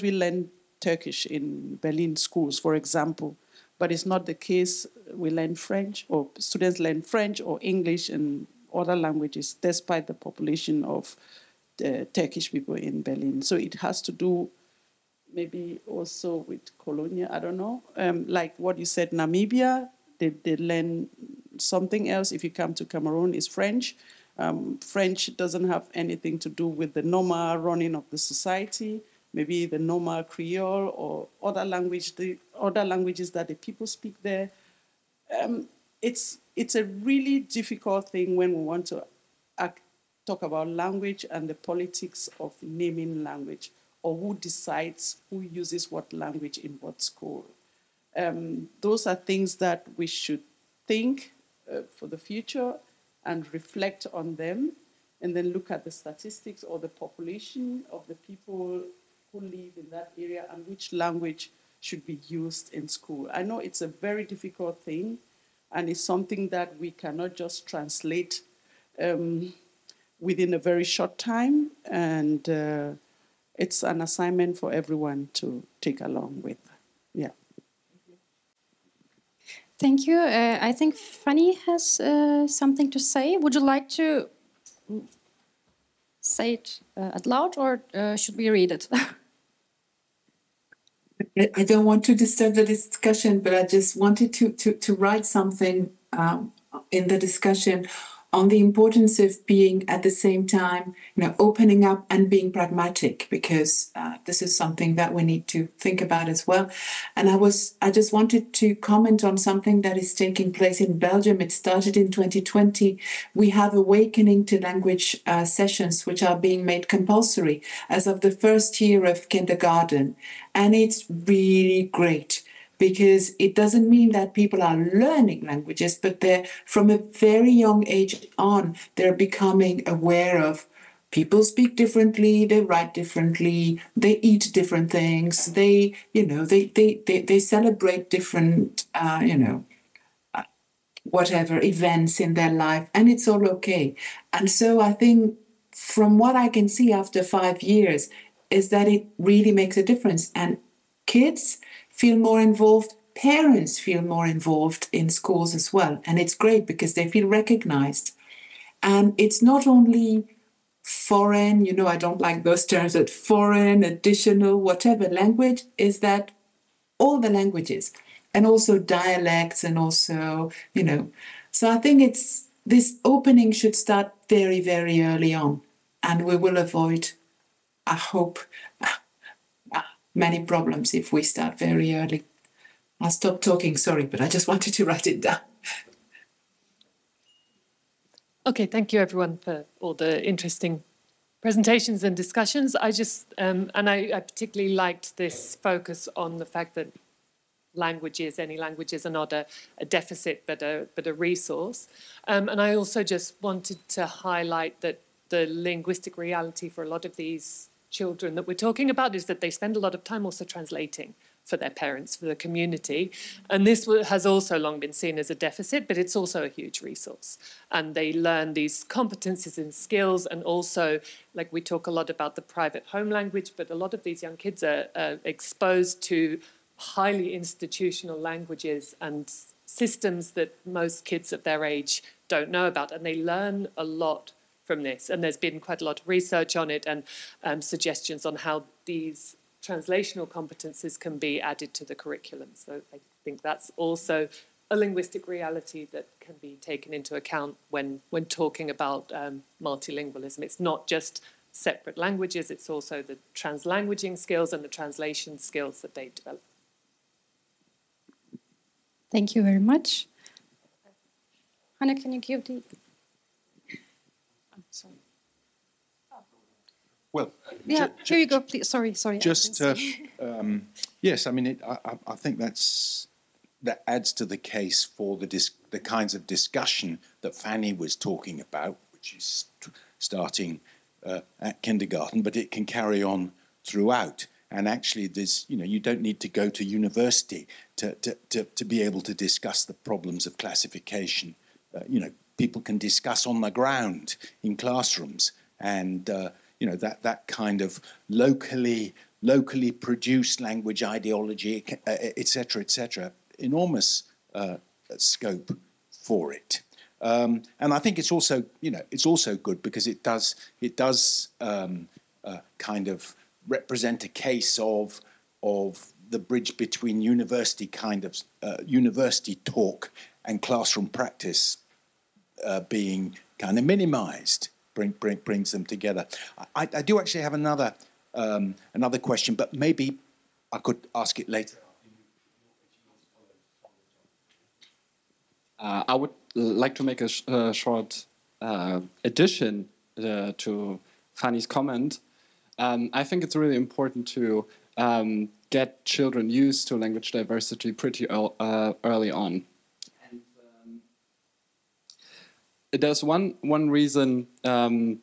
we learn Turkish in Berlin schools, for example? But it's not the case. We learn French, or students learn French or English and other languages, despite the population of Turkish people in Berlin. So it has to do maybe also with Colonia, I don't know. Like what you said, Namibia, they learn something else. If you come to Cameroon, it's French. French doesn't have anything to do with the normal running of the society, maybe the normal Creole or other languages that the people speak there. It's a really difficult thing when we want to talk about language and the politics of naming language, or who decides who uses what language in what school. Those are things that we should think for the future and reflect on them, and then look at the statistics or the population of the people who live in that area and which language should be used in school. I know it's a very difficult thing, and it's something that we cannot just translate within a very short time, and it's an assignment for everyone to take along with. Yeah. Thank you. I think Fanny has something to say. Would you like to say it out loud, or should we read it? I don't want to disturb the discussion, but I just wanted to write something in the discussion on the importance of being at the same time, opening up and being pragmatic, because this is something that we need to think about as well. And I just wanted to comment on something that is taking place in Belgium. It started in 2020. We have awakening to language sessions, which are being made compulsory as of the first year of kindergarten. And it's really great, because it doesn't mean that people are learning languages, but they're, from a very young age on, they're becoming aware of people speak differently, they write differently, they eat different things, they celebrate different, whatever events in their life, and it's all okay. And so I think, from what I can see after 5 years, is that it really makes a difference. And kids feel more involved, parents feel more involved in schools as well. And it's great because they feel recognized. And it's not only foreign, I don't like those terms, but foreign, additional, whatever language, is that all the languages, and also dialects, and also, So I think this opening should start very, very early on. And we will avoid, I hope, many problems if we start very early. I'll stop talking, sorry, but I just wanted to write it down. Okay, thank you everyone for all the interesting presentations and discussions. I just, and I particularly liked this focus on the fact that any languages are not a deficit, but a resource. And I also just wanted to highlight that the linguistic reality for a lot of these children that we're talking about is that they spend a lot of time also translating for their parents, for the community. And this has also long been seen as a deficit, but it's also a huge resource. And they learn these competencies and skills, and also, like we talk a lot about the private home language, but a lot of these young kids are exposed to highly institutional languages and systems that most kids of their age don't know about, and they learn a lot from this. And there's been quite a lot of research on it and suggestions on how these translational competences can be added to the curriculum. So I think that's also a linguistic reality that can be taken into account when talking about multilingualism. It's not just separate languages, it's also the translanguaging skills and the translation skills that they develop. Thank you very much. Hannah, can you give the... Oh, sorry. Well, yeah, here you go, please. Sorry. Just, yes, I mean, I think that adds to the case for the kinds of discussion that Fanny was talking about, which is starting at kindergarten, but it can carry on throughout. And actually, there's, you don't need to go to university to be able to discuss the problems of classification. People can discuss on the ground in classrooms, and that kind of locally produced language ideology, etc., enormous scope for it. And I think it's also, it's also good because it does kind of represent a case of the bridge between university university talk and classroom practice being kind of minimized. Brings them together. I do actually have another question, but maybe I could ask it later. I would like to make a short addition to Fanny's comment. I think it's really important to get children used to language diversity pretty early on. There's one reason for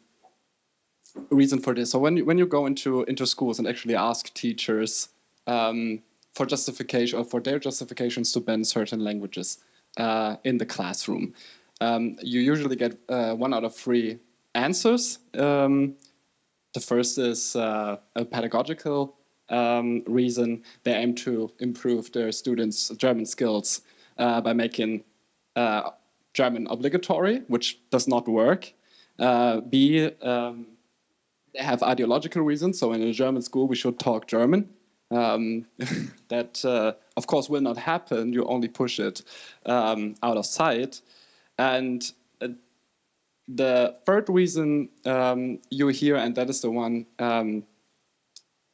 this. So when you go into schools and actually ask teachers for justification or for their justifications to ban certain languages in the classroom, you usually get 1 out of 3 answers. The first is a pedagogical reason. They aim to improve their students' German skills by making German obligatory, which does not work. B, they have ideological reasons. So in a German school, we should talk German. That, of course, will not happen. You only push it out of sight. And the third reason you hear, and that is the one I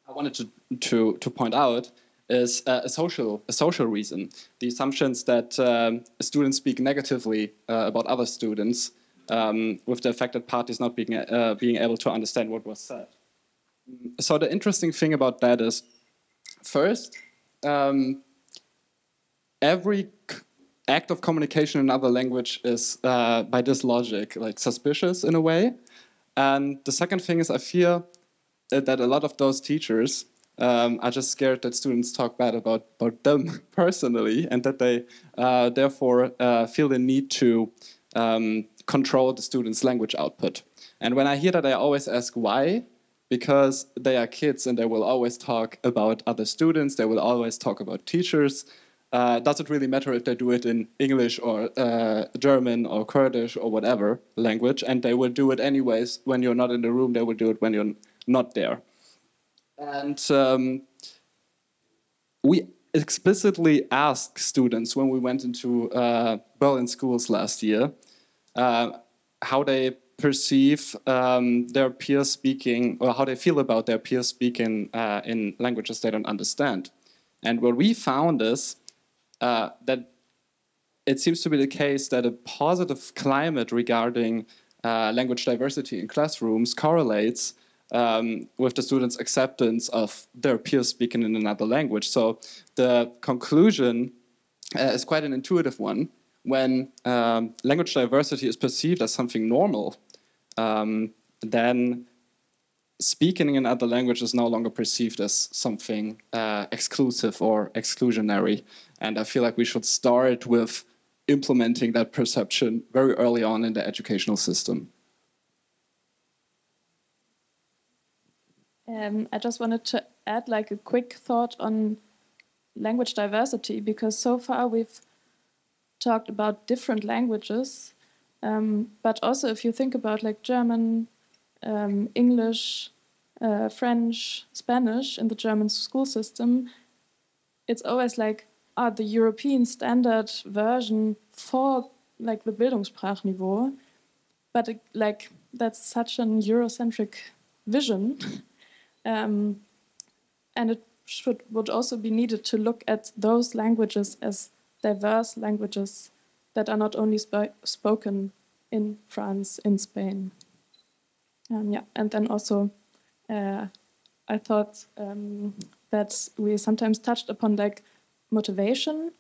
wanted to point out, is a social reason. The assumptions that students speak negatively about other students, with the affected parties not being able to understand what was said. So the interesting thing about that is, first, every act of communication in another language is, by this logic, like suspicious in a way. And the second thing is, I fear that a lot of those teachers are just scared that students talk bad about them personally, and that they therefore feel the need to control the students' language output. And when I hear that, I always ask why. Because they are kids and they will always talk about other students, they will always talk about teachers. Does it really matter if they do it in English or German or Kurdish or whatever language? And they will do it anyways. When you're not in the room, they will do it when you're not there. And we explicitly asked students when we went into Berlin schools last year how they perceive their peers speaking, or how they feel about their peers speaking in languages they don't understand. And what we found is that it seems to be the case that a positive climate regarding language diversity in classrooms correlates with the students' acceptance of their peers speaking in another language. So the conclusion is quite an intuitive one. When language diversity is perceived as something normal, then speaking in another language is no longer perceived as something exclusive or exclusionary. And I feel like we should start with implementing that perception very early on in the educational system. I just wanted to add like a quick thought on language diversity, because so far we've talked about different languages, but also if you think about like German, English, French, Spanish in the German school system, it's always like the European standard version for like the Bildungssprachniveau, but like that's such an Eurocentric vision, and it would also be needed to look at those languages as diverse languages that are not only spoken in France, in Spain. Yeah, and then also I thought that we sometimes touched upon like motivation,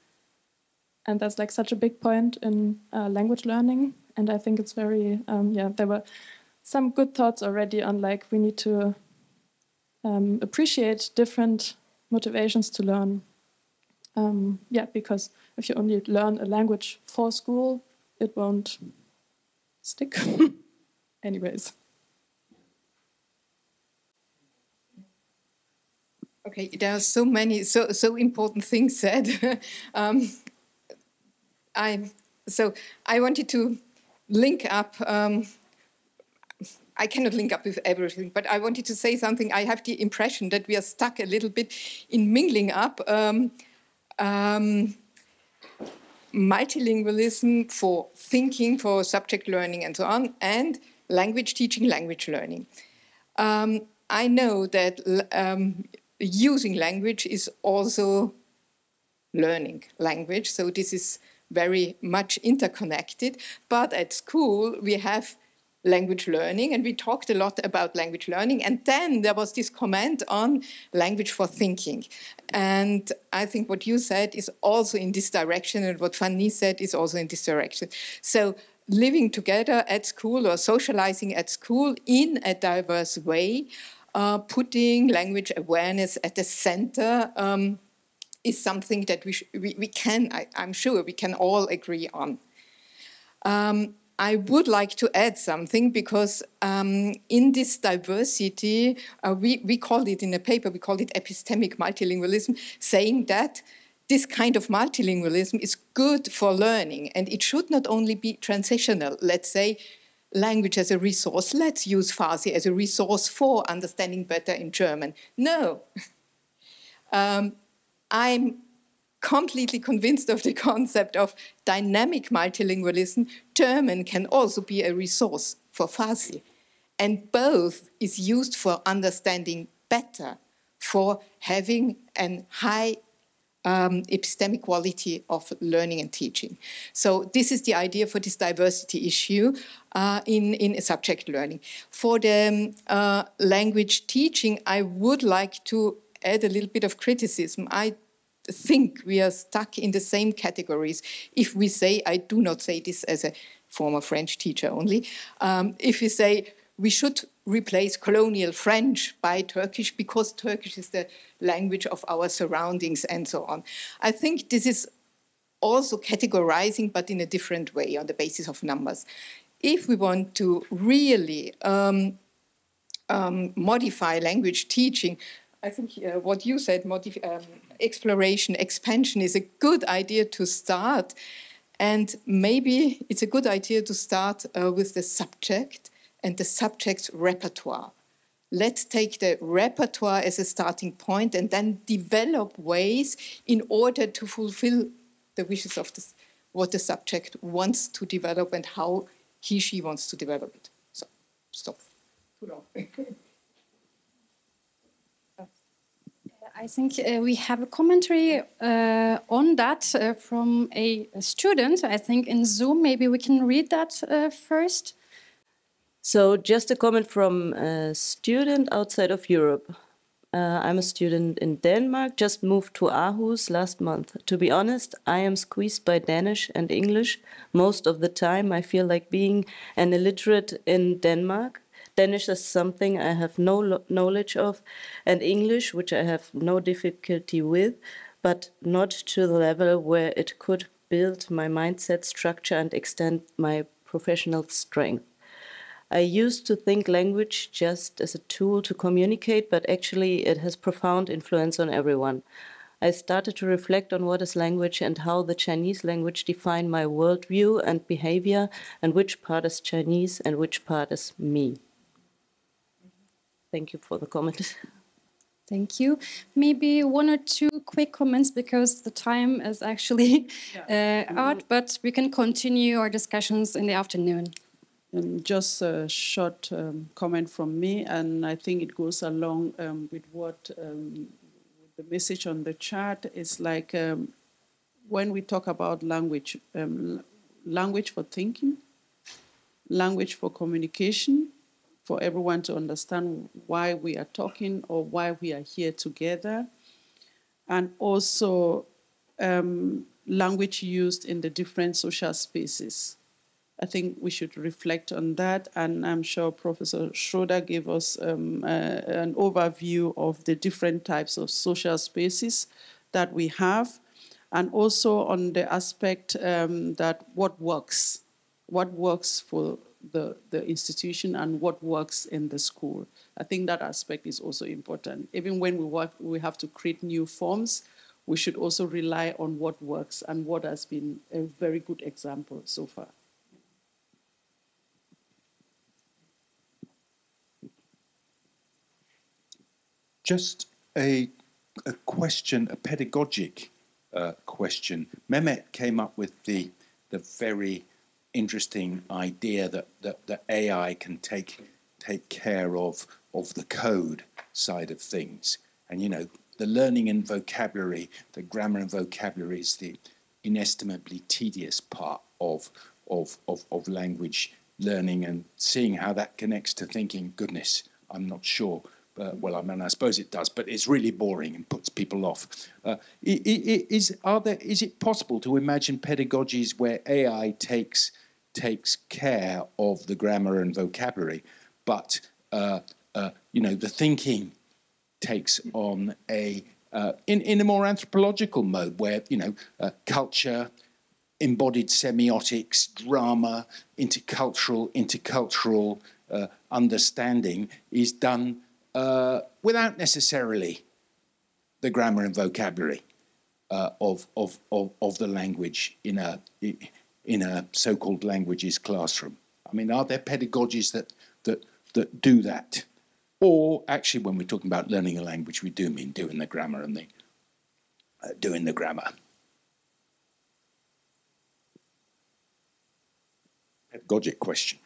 and that's like such a big point in language learning. And I think it's very, there were some good thoughts already on like we need to appreciate different motivations to learn. Because if you only learn a language for school, it won't stick. Anyways. Okay, there are so many, so important things said. I wanted to link up. I cannot link up with everything, but I wanted to say something. I have the impression that we are stuck a little bit in mingling up multilingualism for thinking, for subject learning, and so on, and language teaching, language learning. I know that using language is also learning language, so this is very much interconnected. But at school, we have language learning, and we talked a lot about language learning. And then there was this comment on language for thinking. And I think what you said is also in this direction, and what Fanny said is also in this direction. So living together at school or socializing at school in a diverse way, putting language awareness at the center is something that we can, I'm sure we can all agree on. I would like to add something because in this diversity, we called it in a paper, we called it epistemic multilingualism, saying that this kind of multilingualism is good for learning, and it should not only be transitional. Let's say language as a resource. Let's use Farsi as a resource for understanding better in German. No. I'm completely convinced of the concept of dynamic multilingualism. German can also be a resource for Farsi. And both is used for understanding better, for having a high epistemic quality of learning and teaching. So this is the idea for this diversity issue in subject learning. For the language teaching, I would like to add a little bit of criticism. I think we are stuck in the same categories. If we say, I do not say this as a former French teacher only, if we say we should replace colonial French by Turkish because Turkish is the language of our surroundings and so on. I think this is also categorizing, but in a different way on the basis of numbers. If we want to really modify language teaching, I think what you said, exploration, expansion is a good idea to start. And maybe it's a good idea to start with the subject and the subject's repertoire. Let's take the repertoire as a starting point and then develop ways in order to fulfill the wishes of what the subject wants to develop and how he, she wants to develop it. So, stop. Too long. I think we have a commentary on that from a student, I think, in Zoom. Maybe we can read that first. So just a comment from a student outside of Europe. I'm a student in Denmark, just moved to Aarhus last month. To be honest, I am squeezed by Danish and English. Most of the time I feel like being an illiterate in Denmark. Danish is something I have no knowledge of, and English, which I have no difficulty with, but not to the level where it could build my mindset structure and extend my professional strength. I used to think language just as a tool to communicate, but actually it has profound influence on everyone. I started to reflect on what is language and how the Chinese language define my worldview and behavior, and which part is Chinese and which part is me. Thank you for the comment. Thank you. Maybe one or two quick comments because the time is actually out, but we can continue our discussions in the afternoon. Just a short comment from me, and I think it goes along with what with the message on the chart. It's like when we talk about language, language for thinking, language for communication, for everyone to understand why we are talking or why we are here together, and also language used in the different social spaces. I think we should reflect on that, and I'm sure Professor Schroeder gave us an overview of the different types of social spaces that we have, and also on the aspect that what works for the institution and what works in the school. I think that aspect is also important. Even when we work, we have to create new forms. We should also rely on what works and what has been a very good example so far. Just a question, a pedagogic question. Mehmet came up with the very interesting idea that AI can take care of the code side of things. And, you know, the learning and vocabulary, the grammar and vocabulary is the inestimably tedious part of language learning, and seeing how that connects to thinking, goodness, I'm not sure. Well, I mean, I suppose it does, but it's really boring and puts people off. Is it possible to imagine pedagogies where AI takes care of the grammar and vocabulary, but you know, the thinking takes on in a more anthropological mode, where, you know, culture, embodied semiotics, drama, intercultural understanding is done without necessarily the grammar and vocabulary of the language in a so-called languages classroom. I mean, are there pedagogies that do that? Or actually, when we're talking about learning a language, we do mean doing the grammar and doing the grammar. Pedagogic question.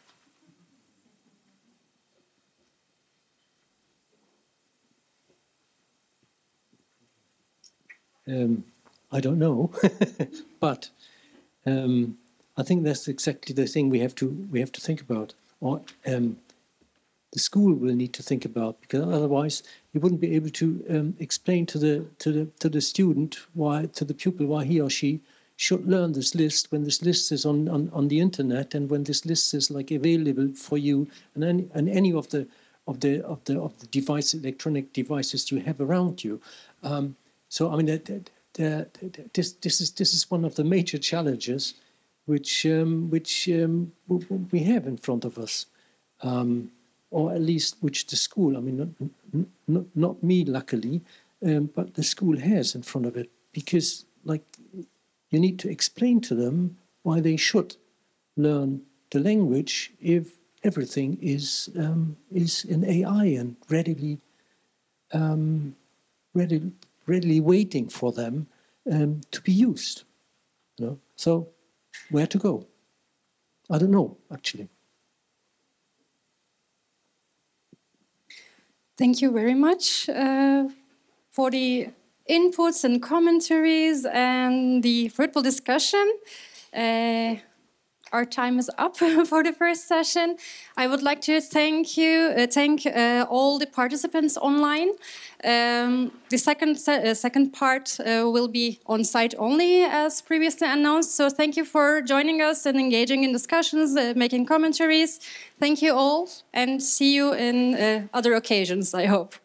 I don't know, but I think that's exactly the thing we have to think about, or the school will need to think about, because otherwise you wouldn't be able to explain to the student, to the pupil, why he or she should learn this list when this list is on the internet, and when this list is like available for you and any of the electronic devices you have around you. So I mean, this is one of the major challenges which we have in front of us, or at least which the school, I mean, not me, luckily, but the school has in front of it, because like you need to explain to them why they should learn the language if everything is in AI and readily waiting for them to be used. You know? So where to go? I don't know, actually. Thank you very much for the inputs and commentaries and the fruitful discussion. Our time is up for the first session. I would like to thank all the participants online. The second part will be on site only, as previously announced. So thank you for joining us and engaging in discussions, making commentaries. Thank you all, and see you in other occasions, I hope.